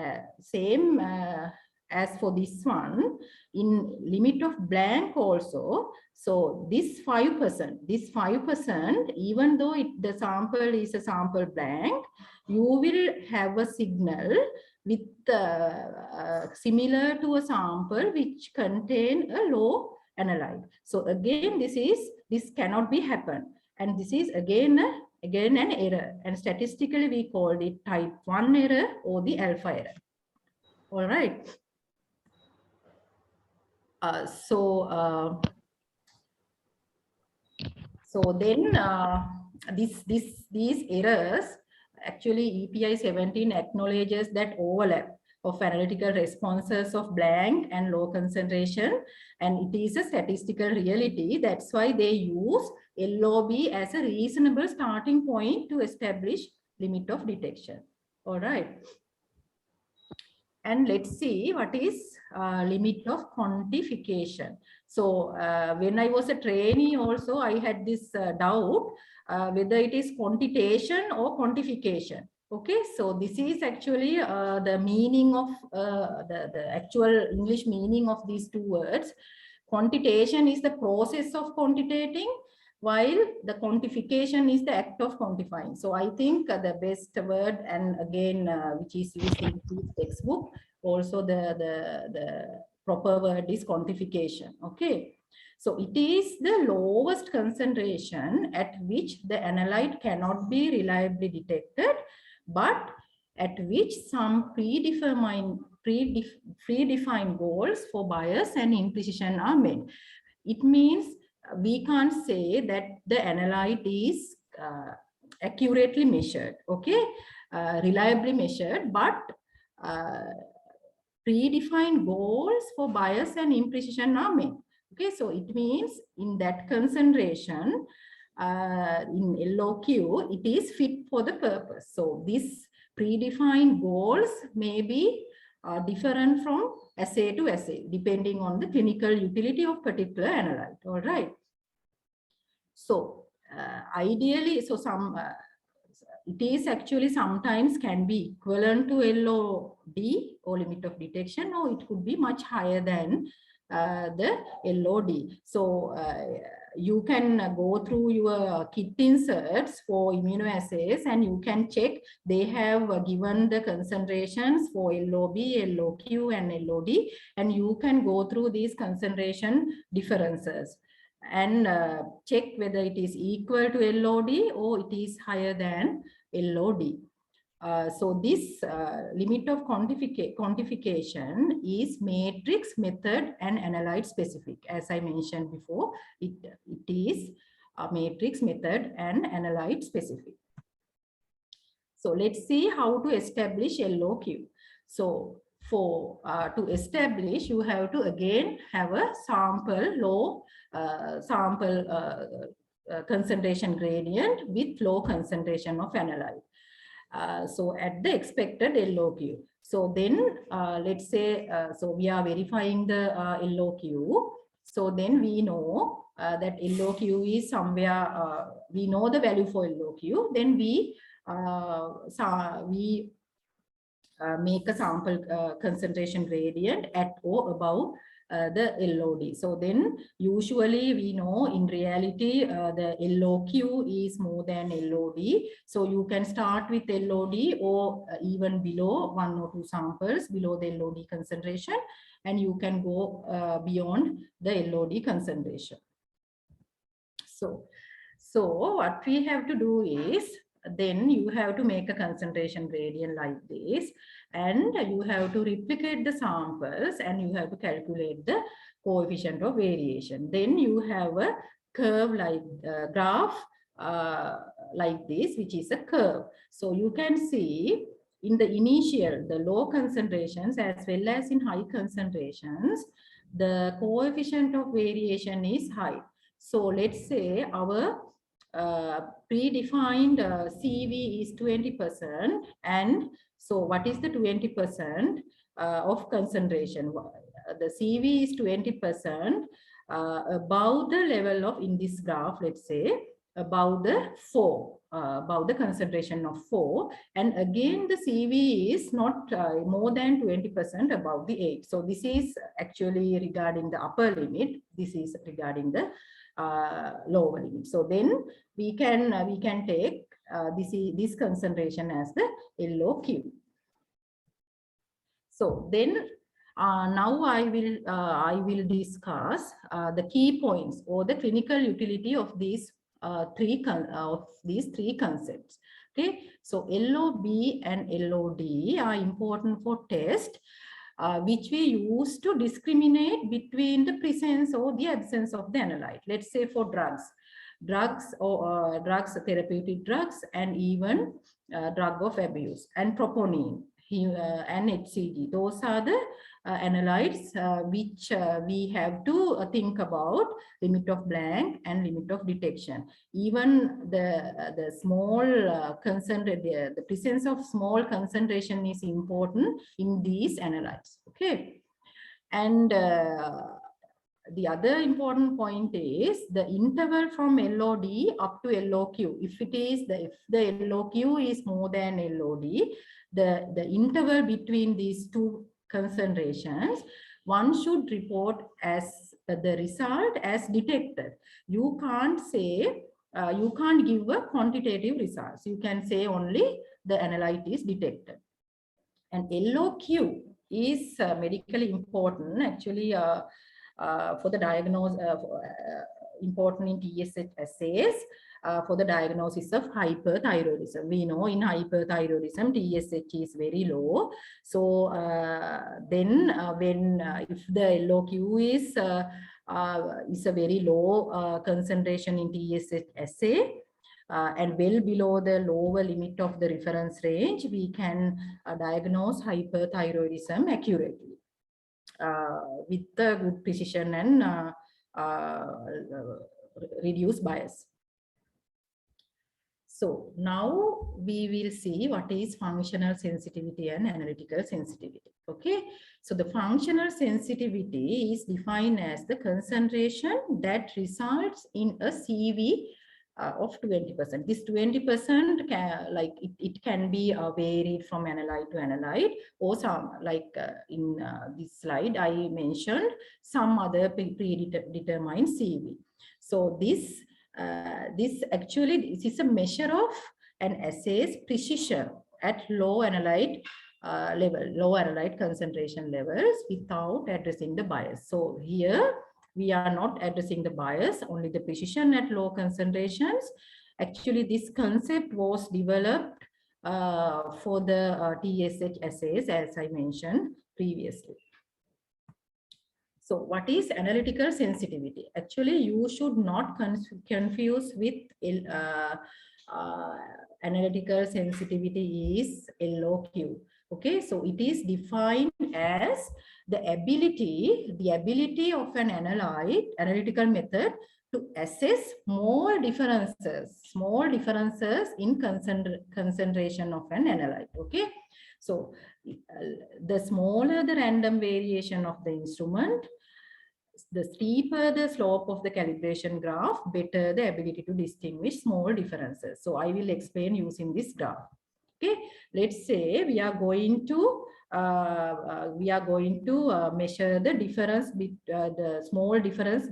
Speaker 5: as for this one, in limit of blank also. So this 5%, even though the sample is a sample blank, you will have a signal with similar to a sample which contain a low analyte. So again, this cannot be happen, and this is again an error, and statistically we called it type 1 error or the alpha error. All right. So then these errors, actually EPI 17 acknowledges that overlap of analytical responses of blank and low concentration, and it is a statistical reality. That's why they use LOB as a reasonable starting point to establish limit of detection. All right. And let's see what is limit of quantification. So when I was a trainee also, I had this doubt whether it is quantitation or quantification. Okay, so this is actually the meaning of the actual English meaning of these two words. Quantitation is the process of quantitating, while the quantification is the act of quantifying. So I think the best word, and again, which is used in this textbook, also the proper word is quantification. Okay. So it is the lowest concentration at which the analyte cannot be reliably detected, but at which some predefined goals for bias and imprecision are met. It means we can't say that the analyte is accurately measured, okay, reliably measured, but predefined goals for bias and imprecision are met. Okay, so it means in that concentration, in LOQ, it is fit for the purpose. So these predefined goals may be different from assay to assay, depending on the clinical utility of particular analyte. All right. So ideally, so it is actually sometimes can be equivalent to LOD or limit of detection, or it could be much higher than the LOD. So you can go through your kit inserts for immunoassays and you can check they have given the concentrations for LOB, LOQ and LOD, and you can go through these concentration differences and check whether it is equal to LOD or it is higher than LOD. So this limit of quantification is matrix, method and analyte specific. As I mentioned before, it is a matrix, method and analyte specific. So let's see how to establish LOQ. So for to establish, you have to again have a sample low concentration gradient with low concentration of analyte. So at the expected LOQ. So then let's say, so we are verifying the LOQ. So then we know that LOQ is somewhere, we know the value for LOQ. Then we make a sample concentration gradient at or above the LOD. So then usually we know in reality the LOQ is more than LOD. So you can start with LOD or even below 1 or 2 samples below the LOD concentration, and you can go beyond the LOD concentration. So what we have to do is, then you have to make a concentration gradient like this, and you have to replicate the samples and you have to calculate the coefficient of variation. Then you have a curve like graph like this, which is a curve. So you can see in the initial, the low concentrations as well as in high concentrations, the coefficient of variation is high. So let's say our predefined CV is 20%, and so what is the 20% of concentration? The CV is 20% above the level of, in this graph, let's say above the 4, above the concentration of 4, and again the CV is not more than 20% above the 8. So this is actually regarding the upper limit, this is regarding the lower limit. So then we can take this concentration as the LOQ. So then now I will discuss the key points or the clinical utility of these three concepts. Okay, so LOB and LOD are important for test which we use to discriminate between the presence or the absence of the analyte. Let's say for drugs or therapeutic drugs, and even drug of abuse, and troponin and HCG. Those are the analytes which we have to think about limit of blank and limit of detection. Even the small the presence of small concentration is important in these analytes. Okay, and the other important point is the interval from LOD up to LOQ. If the LOQ is more than LOD, the interval between these two concentrations, one should report as the result as detected. You can't say, you can't give a quantitative results. You can say only the analyte is detected. And LOQ is medically important, actually for the diagnosis, important in TSH assays for the diagnosis of hyperthyroidism. We know in hyperthyroidism, TSH is very low. So then when if the LOQ is a very low concentration in TSH assay, and well below the lower limit of the reference range, we can diagnose hyperthyroidism accurately with the good precision and reduce bias. So now we will see what is functional sensitivity and analytical sensitivity. Okay, so the functional sensitivity is defined as the concentration that results in a CV of 20%. This 20% can, like it can be varied from analyte to analyte, or some, like in this slide I mentioned some other predetermined CV. So this this is a measure of an assay's precision at low analyte low analyte concentration levels without addressing the bias. So here we are not addressing the bias, only the precision at low concentrations. Actually, this concept was developed for the TSH assays, as I mentioned previously. So what is analytical sensitivity? Actually, you should not confuse with analytical sensitivity is LOQ. Okay, so it is defined as the ability of an analytical method to assess small differences in concentration of an analyte. Okay, so the smaller the random variation of the instrument, the steeper the slope of the calibration graph, better the ability to distinguish small differences. So I will explain using this graph. Okay, let's say we are going to measure the difference, the small difference,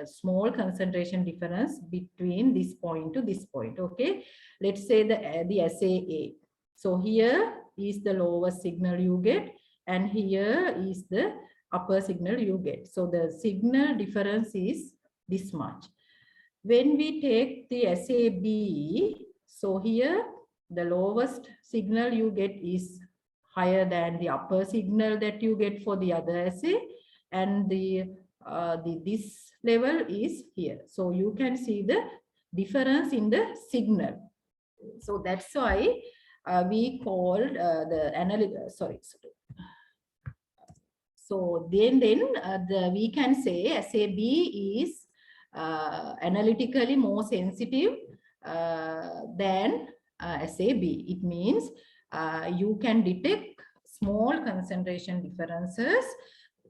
Speaker 5: small concentration difference between this point to this point. Okay, let's say the assay A. So here is the lowest signal you get, and here is the upper signal you get. So the signal difference is this much. When we take the assay B, so here the lowest signal you get is higher than the upper signal that you get for the other assay, and this level is here. So you can see the difference in the signal. So that's why we called the analytical. So then we can say assay B is analytically more sensitive than assay B. It means you can detect small concentration differences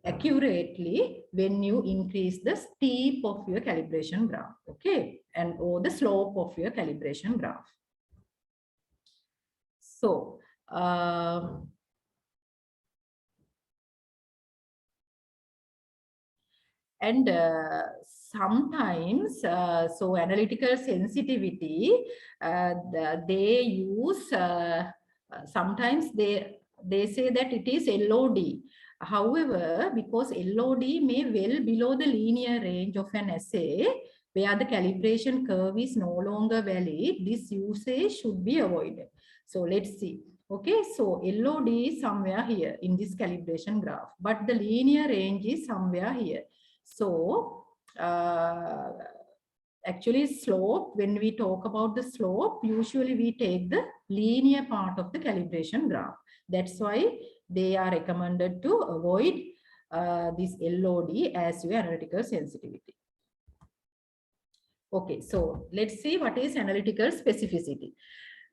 Speaker 5: accurately when you increase the steep of your calibration graph, okay, and or the slope of your calibration graph. So and sometimes, so analytical sensitivity, they use, sometimes they say that it is LOD. However, because LOD may well below the linear range of an assay, where the calibration curve is no longer valid, this usage should be avoided. So let's see. Okay, so LOD is somewhere here in this calibration graph, but the linear range is somewhere here. So actually slope, when we talk about the slope, usually we take the linear part of the calibration graph. That's why they are recommended to avoid this LOD as your analytical sensitivity. Okay, so let's see what is analytical specificity.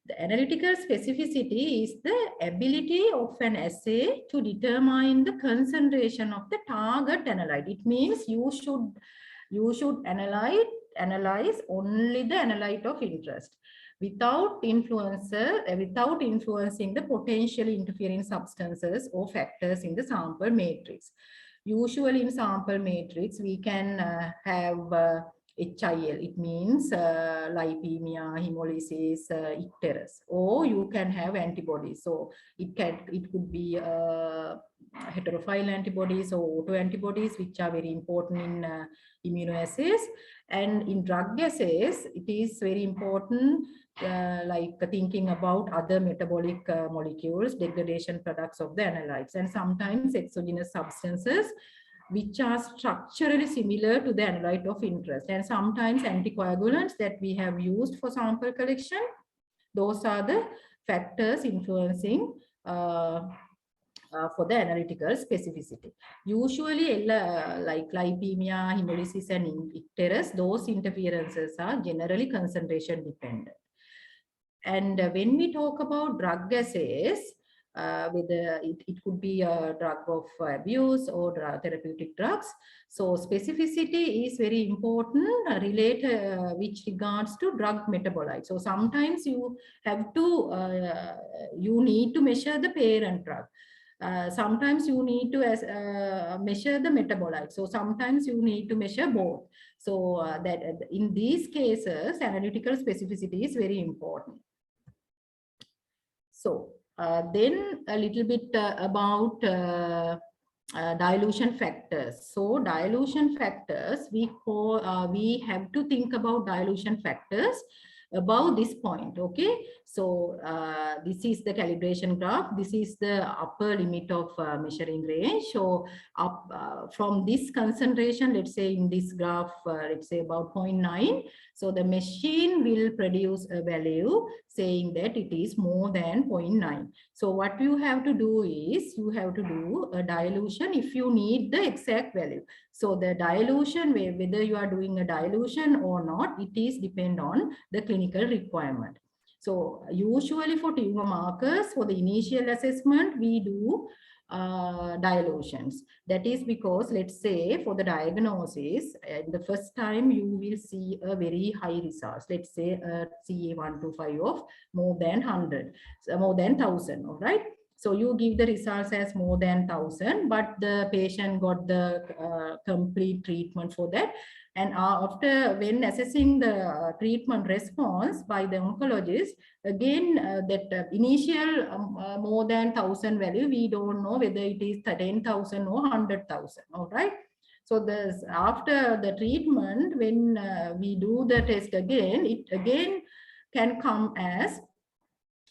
Speaker 5: The analytical specificity is the ability of an assay to determine the concentration of the target analyte. It means you should analyze only the analyte of interest without influencing the potentially interfering substances or factors in the sample matrix. Usually in sample matrix, we can have HIL, it means lipemia, hemolysis, icterus, or you can have antibodies. So it could be heterophile antibodies or autoantibodies, which are very important in immunoassays. And in drug assays, it is very important, like thinking about other metabolic molecules, degradation products of the analytes, and sometimes exogenous substances which are structurally similar to the analyte of interest, and sometimes anticoagulants that we have used for sample collection. Those are the factors influencing for the analytical specificity. Usually, like lipemia, hemolysis, and icterus, those interferences are generally concentration dependent. And when we talk about drug assays, whether it could be a drug of abuse or therapeutic drugs. So specificity is very important which regards to drug metabolites. So sometimes you have to, you need to measure the parent drug. Sometimes you need to measure the metabolites. So sometimes you need to measure both. So that in these cases, analytical specificity is very important. So then a little bit about dilution factors. So dilution factors, we have to think about dilution factors above this point. Okay, so this is the calibration graph. This is the upper limit of measuring range. So up from this concentration, let's say in this graph, let's say about 0.9. So the machine will produce a value saying that it is more than 0.9. So what you have to do is you have to do a dilution if you need the exact value. So the dilution, whether you are doing a dilution or not, it is depend on the clinical requirement. So usually for tumor markers, for the initial assessment, we do dilutions. That is because, let's say, for the diagnosis, the first time you will see a very high results. Let's say a CA125 of more than 100, so more than 1000, all right? So you give the results as more than 1000, but the patient got the complete treatment for that. And after, when assessing the treatment response by the oncologist, again, that initial more than 1000 value, we don't know whether it is 10,000 or 100,000, all right? So this, after the treatment, when we do the test again, it again can come as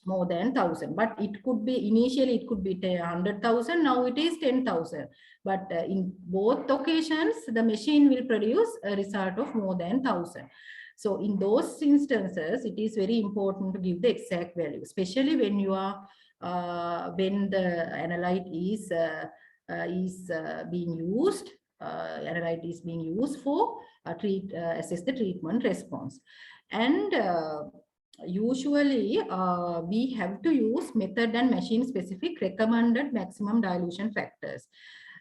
Speaker 5: more than 1000, but it could be initially it could be 100,000, now it is 10,000, but in both occasions the machine will produce a result of more than 1000. So in those instances it is very important to give the exact value, especially when you are when the analyte is being used, analyte is being used for assess the treatment response. And usually we have to use method and machine specific recommended maximum dilution factors.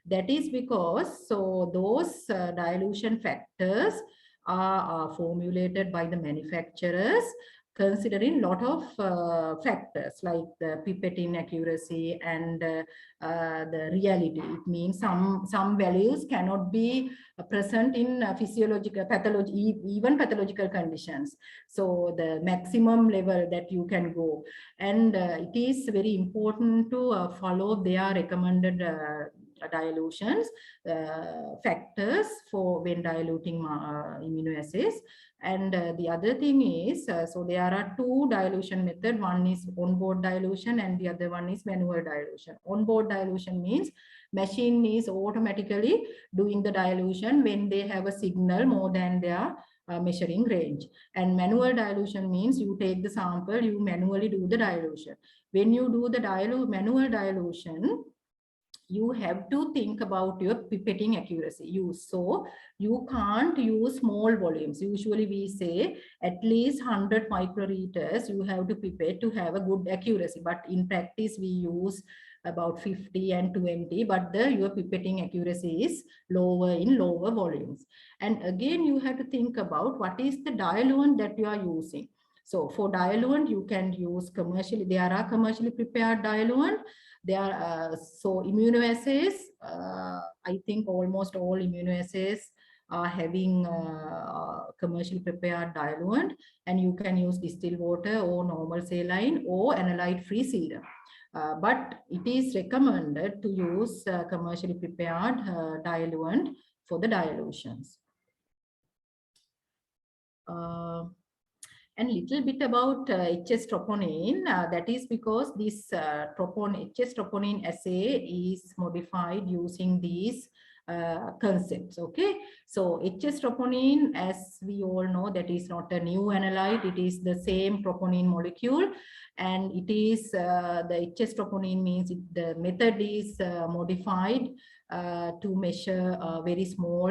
Speaker 5: That is because, so those dilution factors are formulated by the manufacturers considering a lot of factors like the pipetting accuracy and the reality. It means some values cannot be present in physiological, pathology, even pathological conditions. So the maximum level that you can go, and it is very important to follow their recommended dilutions factors for when diluting immunoassays. And the other thing is, so there are two dilution methods. One is onboard dilution and the other one is manual dilution. Onboard dilution means machine is automatically doing the dilution when they have a signal more than their measuring range. And manual dilution means you take the sample, you manually do the dilution. When you do the manual dilution, you have to think about your pipetting accuracy. So you can't use small volumes. Usually we say at least 100 microliters you have to pipette to have a good accuracy. But in practice we use about 50 and 20, but your pipetting accuracy is lower in lower volumes. And again, you have to think about what is the diluent that you are using. So for diluent, you can use commercially, there are commercially prepared diluent. There are so immunoassays, I think almost all immunoassays are having commercially prepared diluent, and you can use distilled water or normal saline or analyte free serum. But it is recommended to use commercially prepared diluent for the dilutions. And little bit about HS troponin, that is because this HS troponin assay is modified using these concepts. Okay, so HS troponin, as we all know, that is not a new analyte, it is the same troponin molecule, and it is the HS troponin means the method is modified to measure very small,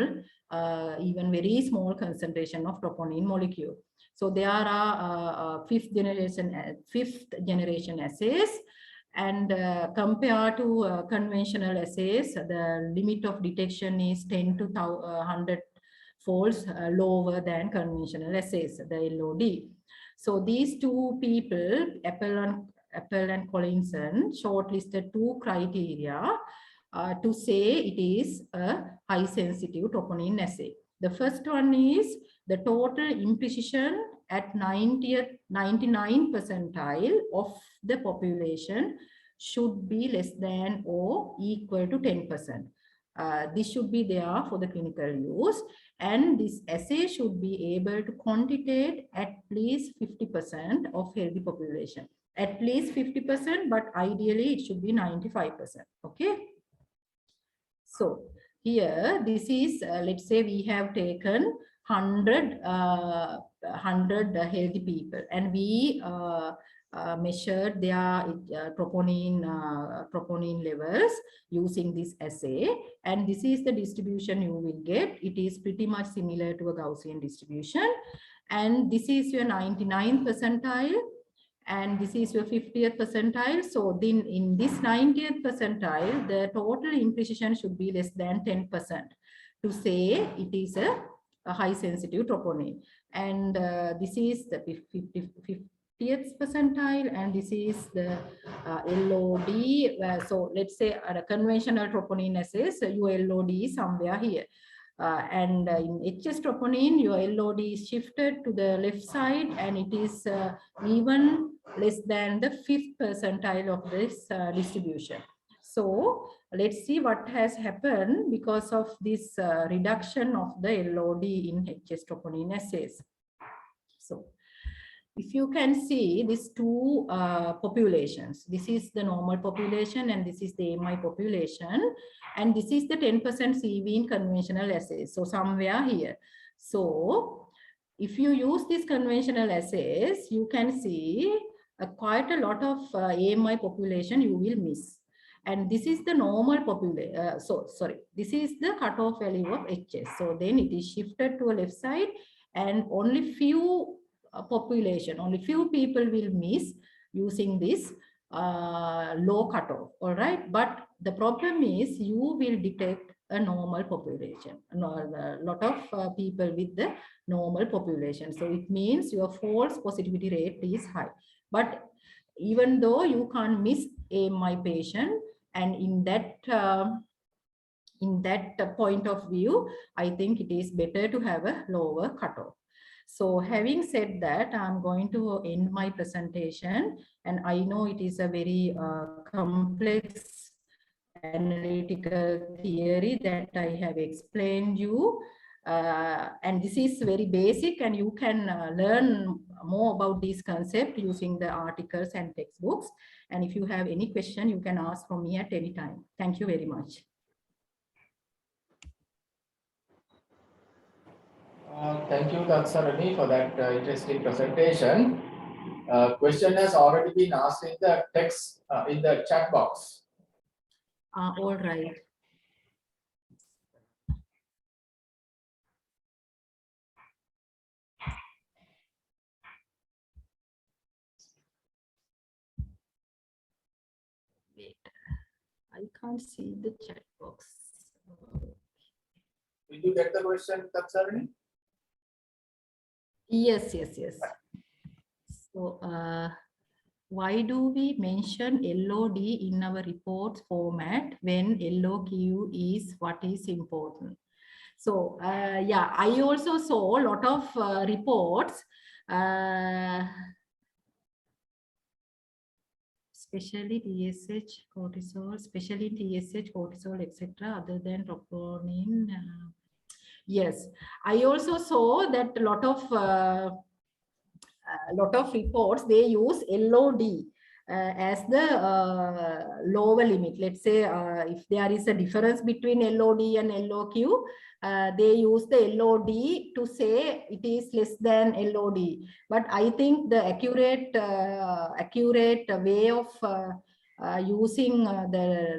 Speaker 5: even very small concentration of troponin molecule. So there are fifth generation assays, And compared to conventional assays, the limit of detection is 10 to 100 folds lower than conventional assays, the LOD. So these two people, Appel and Collinson, shortlisted two criteria to say it is a high sensitive troponin assay. The first one is the total imprecision at 99th percentile of the population should be less than or equal to 10%. This should be there for the clinical use, and this assay should be able to quantitate at least 50% of healthy population. At least 50%, but ideally it should be 95%. Okay. So here, this is, let's say we have taken 100 healthy people, and we measured their troponin levels using this assay, and this is the distribution you will get. It is pretty much similar to a Gaussian distribution, and this is your 99th percentile, and this is your 50th percentile. So then in this 90th percentile, the total imprecision should be less than 10% to say it is a high sensitive troponin. And this is the 50th percentile, and this is the LOD. So let's say a conventional troponin assays, your LOD is somewhere here. And in HS troponin, your LOD is shifted to the left side, and it is even less than the 5th percentile of this distribution. So let's see what has happened because of this reduction of the LOD in HS troponin assays. So if you can see these two populations, this is the normal population and this is the AMI population, and this is the 10% CV in conventional assays. So somewhere here. So if you use these conventional assays, you can see quite a lot of AMI population you will miss. And this is the normal population. This is the cutoff value of HS. So then it is shifted to a left side, and only few only few people will miss using this low cutoff. All right, but the problem is you will detect a normal population, a lot of people with the normal population. So it means your false positivity rate is high. But even though you can't miss AMI patient, and in that point of view, I think it is better to have a lower cutoff. So having said that, I'm going to end my presentation, and I know it is a very complex analytical theory that I have explained you. And this is very basic, and you can learn more about this concept using the articles and textbooks. And if you have any question, you can ask from me at any time. Thank you very much.
Speaker 2: Thank you, Daksarani, for that interesting presentation. Question has already been asked in the text, in the chat box.
Speaker 5: All right. Wait, I can't see the chat box.
Speaker 2: Did you get the question, Daksarani?
Speaker 5: Yes. So, why do we mention LOD in our report format when LOQ is what is important? So, yeah, I also saw a lot of reports, especially TSH, cortisol, especially TSH, cortisol, etc., other than troponin. Yes, I also saw that a lot of reports, they use LOD as the lower limit. Let's say if there is a difference between LOD and LOQ, they use the LOD to say it is less than LOD. But I think the accurate way of using the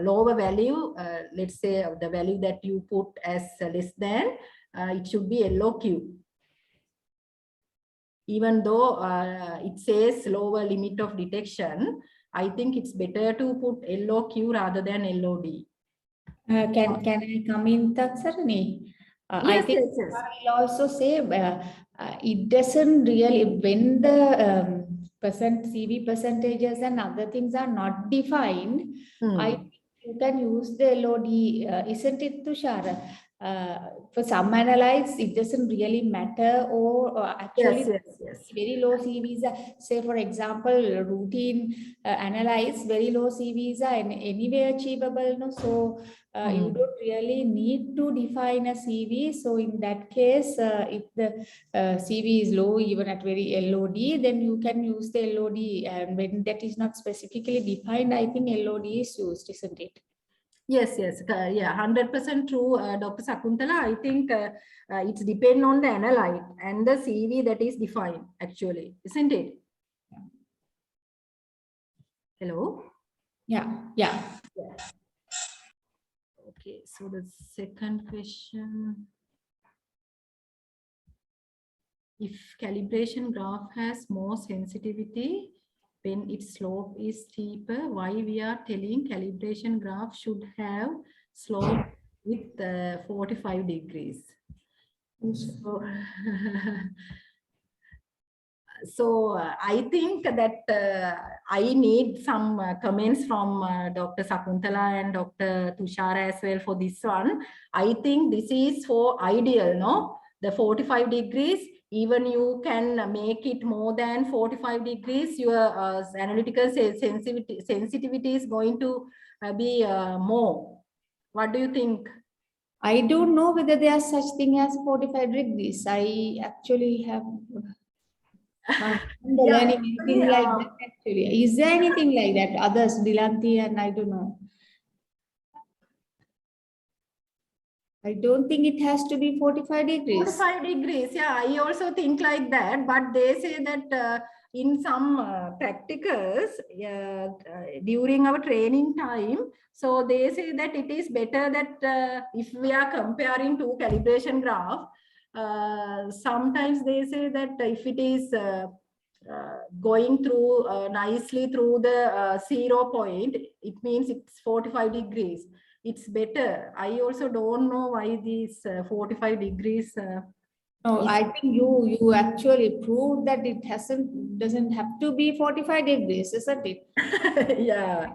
Speaker 5: lower value, let's say the value that you put as less than, it should be LOQ. even though it says lower limit of detection, I think it's better to put LOQ rather than LOD.
Speaker 1: Can I come in, Tatsarani? I
Speaker 5: Yes,
Speaker 1: think
Speaker 5: yes, yes.
Speaker 1: I'll also say it doesn't really, when the CV percentages and other things are not defined, I think you can use the LOD, isn't it, Tushara? For some analytes, it doesn't really matter, or actually
Speaker 5: Yes.
Speaker 1: very low CVs are, say for example, routine analyze very low CVs are anyway achievable, no? So you don't really need to define a CV. So in that case, if the CV is low, even at very LOD, then you can use the LOD. And when that is not specifically defined, I think LOD is used, isn't it?
Speaker 5: Yes, yeah, 100% true, Dr. Sakuntala. I think it's depend on the analyte and the CV that is defined, actually, isn't it? Hello?
Speaker 1: Yeah.
Speaker 5: Okay, so the second question. If calibration graph has more sensitivity when its slope is steeper, why we are telling calibration graph should have slope with 45 degrees? So, I think that I need some comments from Dr. Sakuntala and Dr. Tushara as well for this one. I think this is for ideal, no? The 45 degrees, even you can make it more than 45 degrees, your analytical sensitivity is going to be more. What do you think?
Speaker 1: I don't know whether there is such thing as 45 degrees. I actually have learning anything like that actually. Is there anything like that? Others, Dilanti and I don't know. I don't think it has to be 45 degrees.
Speaker 5: 45 degrees, yeah, I also think like that, but they say that in some practicals during our training time, so they say that it is better that if we are comparing two calibration graph, sometimes they say that if it is going through nicely through the 0 point, it means it's 45 degrees. It's better. I also don't know why these 45 degrees.
Speaker 1: No, I think you actually proved that it doesn't have to be 45 degrees, isn't it?
Speaker 5: Yeah.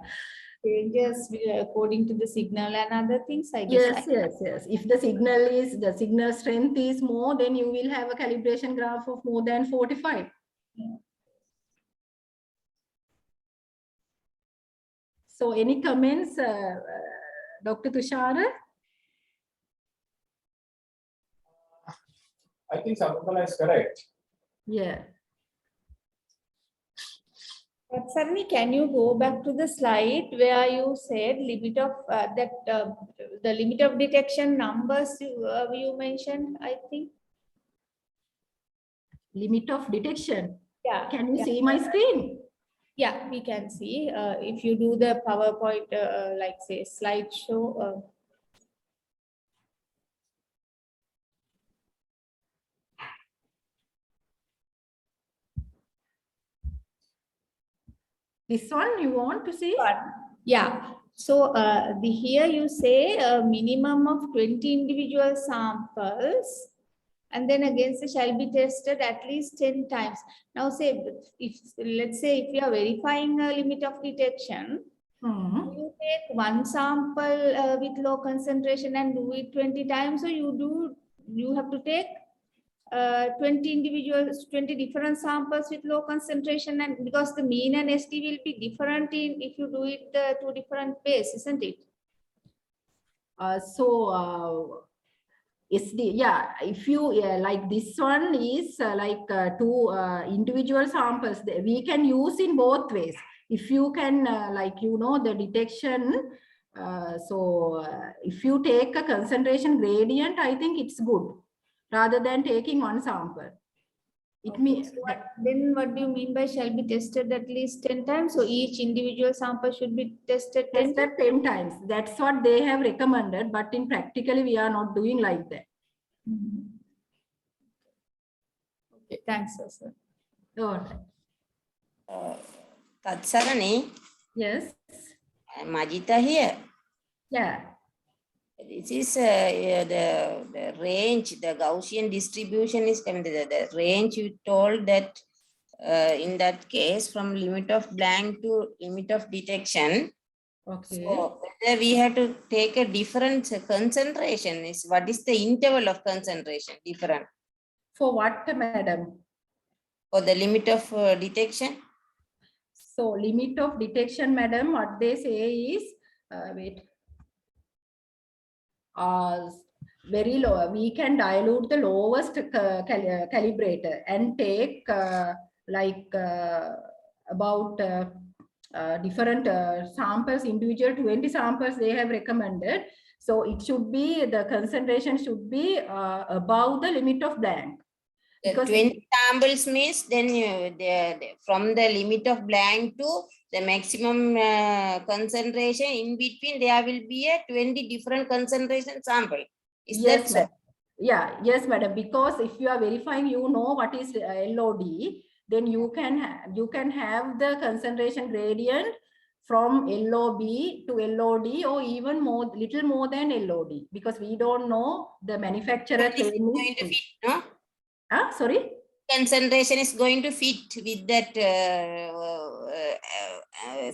Speaker 1: Changes according to the signal and other things, I guess.
Speaker 5: Yes. If the signal strength is more, then you will have a calibration graph of more than 45.
Speaker 1: Yeah.
Speaker 5: So any comments, Dr. Tushara?
Speaker 2: I think Sakuntala is correct.
Speaker 5: Yeah.
Speaker 1: But Sarni, can you go back to the slide where you said limit of the limit of detection numbers you mentioned, I think?
Speaker 5: Limit of detection.
Speaker 1: Yeah.
Speaker 5: Can you see my screen?
Speaker 1: Yeah, we can see. If you do the PowerPoint, like say slideshow.
Speaker 5: This one you want to see?
Speaker 1: Yeah. So here you say a minimum of 20 individual samples, and then again they shall be tested at least 10 times. Now say let's say if you are verifying a limit of detection, you take one sample with low concentration and do it 20 times. So you have to take 20 different samples with low concentration, and because the mean and SD will be different if you do it two different ways, isn't it?
Speaker 5: SD, yeah, if you like this one is like two individual samples, we can use in both ways. If you can like, you know, the detection, if you take a concentration gradient, I think it's good rather than taking one sample. It means
Speaker 1: then what do you mean by shall be tested at least 10 times? So each individual sample should be tested 10
Speaker 5: times. That's what they have recommended, but in practically we are not doing like that.
Speaker 1: Okay, thanks, sir.
Speaker 5: All right.
Speaker 6: Tatsarani,
Speaker 5: Yes.
Speaker 6: Majita here.
Speaker 5: Yeah.
Speaker 6: This is the range, the Gaussian distribution is coming. The range you told that in that case from limit of blank to limit of detection.
Speaker 5: Okay.
Speaker 6: So whether we have to take a different concentration is what is the interval of concentration different
Speaker 5: For what, madam?
Speaker 6: for the limit of detection?
Speaker 5: So limit of detection, madam, what they say is, wait. Very low. We can dilute the lowest calibrator and take about different samples, individual 20 samples they have recommended. So it should be, the concentration should be above the limit of blank.
Speaker 6: The
Speaker 5: Because
Speaker 6: 20 samples means then from the limit of blank to the maximum concentration, in between there will be a 20 different concentration sample. Is that
Speaker 5: yes,
Speaker 6: so?
Speaker 5: yeah, yes, madam. Because if you are verifying, you know what is LOD, then you can have the concentration gradient from LOB to LOD, or even more, little more than LOD, because we don't know the manufacturer
Speaker 6: This is
Speaker 5: claim
Speaker 6: going to
Speaker 5: is.
Speaker 6: fit, no?
Speaker 5: Sorry.
Speaker 6: Concentration is going to fit with that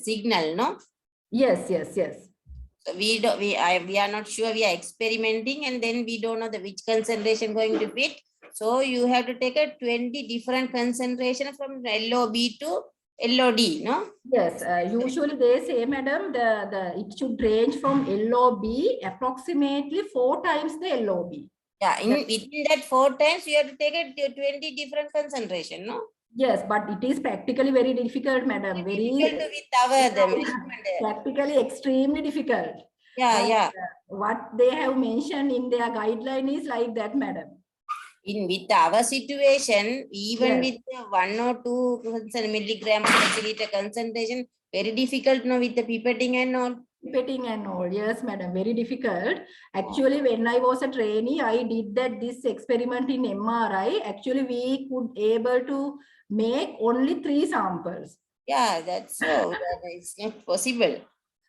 Speaker 6: signal, no?
Speaker 5: Yes, yes, yes.
Speaker 6: So we are not sure, we are experimenting and then we don't know which concentration going to fit. So you have to take a 20 different concentration from LOB to LOD, no?
Speaker 5: Yes, usually they say, madam, it should range from LOB approximately 4 times the LOB.
Speaker 6: Yeah, within that 4 times you have to take a 20 different concentration, no?
Speaker 5: Yes, but it is practically very difficult, madam. Very
Speaker 6: Difficult with our the measurement.
Speaker 5: practically extremely difficult.
Speaker 6: Yeah,
Speaker 5: But,
Speaker 6: yeah.
Speaker 5: what they have mentioned in their guideline is like that, madam.
Speaker 6: With our situation, even
Speaker 5: Yes.
Speaker 6: with the 1 or 2 milligram per deciliter concentration, very difficult now with the pipetting and all.
Speaker 5: Pipetting and all, yes, madam, very difficult. Actually, when I was a trainee, I did this experiment in MRI. Actually, we could able to make only 3 samples.
Speaker 6: Yeah, that's so. It's not possible.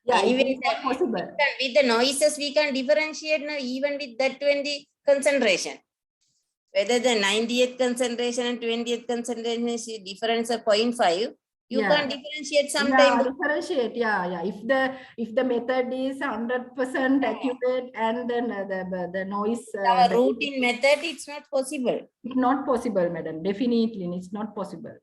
Speaker 5: Yeah,
Speaker 6: Anyway,
Speaker 5: it is not possible.
Speaker 6: with the noises, we can differentiate now even with that 20 concentration. Whether the 90th concentration and 20th concentration is difference of 0.5, you can differentiate sometimes.
Speaker 5: Yeah, differentiate. Yeah. If the method is 100% accurate, and then the noise.
Speaker 6: Our routine method, it's not possible.
Speaker 5: It's not possible, madam. Definitely, it's not possible.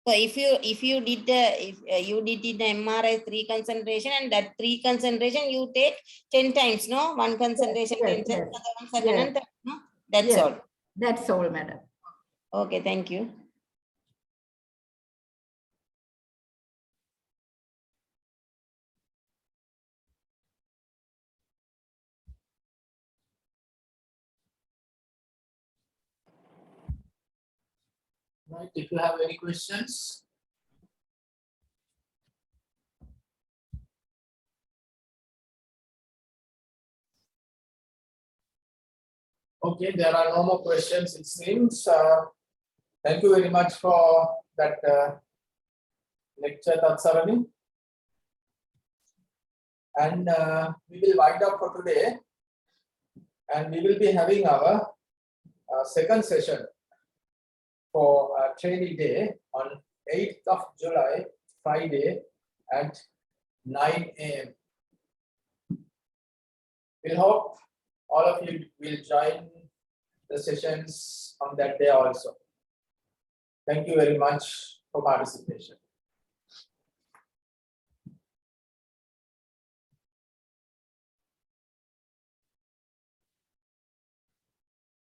Speaker 6: So if you did you did the MRI 3 concentration and that 3 concentration you take 10 times, no? 1 concentration,
Speaker 5: Yes,
Speaker 6: 10 times,
Speaker 5: yes.
Speaker 6: another one second,
Speaker 5: Yes.
Speaker 6: and third, no? That's
Speaker 5: Yes.
Speaker 6: all.
Speaker 5: That's all, madam.
Speaker 6: Okay, thank you.
Speaker 2: Right, if you have any questions. Okay, there are no more questions, it seems. Thank you very much for that lecture, Tatsarani. And we will wind up for today. And we will be having our second session for Trainee Day on 8th of July, Friday at 9 AM. We hope all of you will join the sessions on that day also. Thank you very much for participation.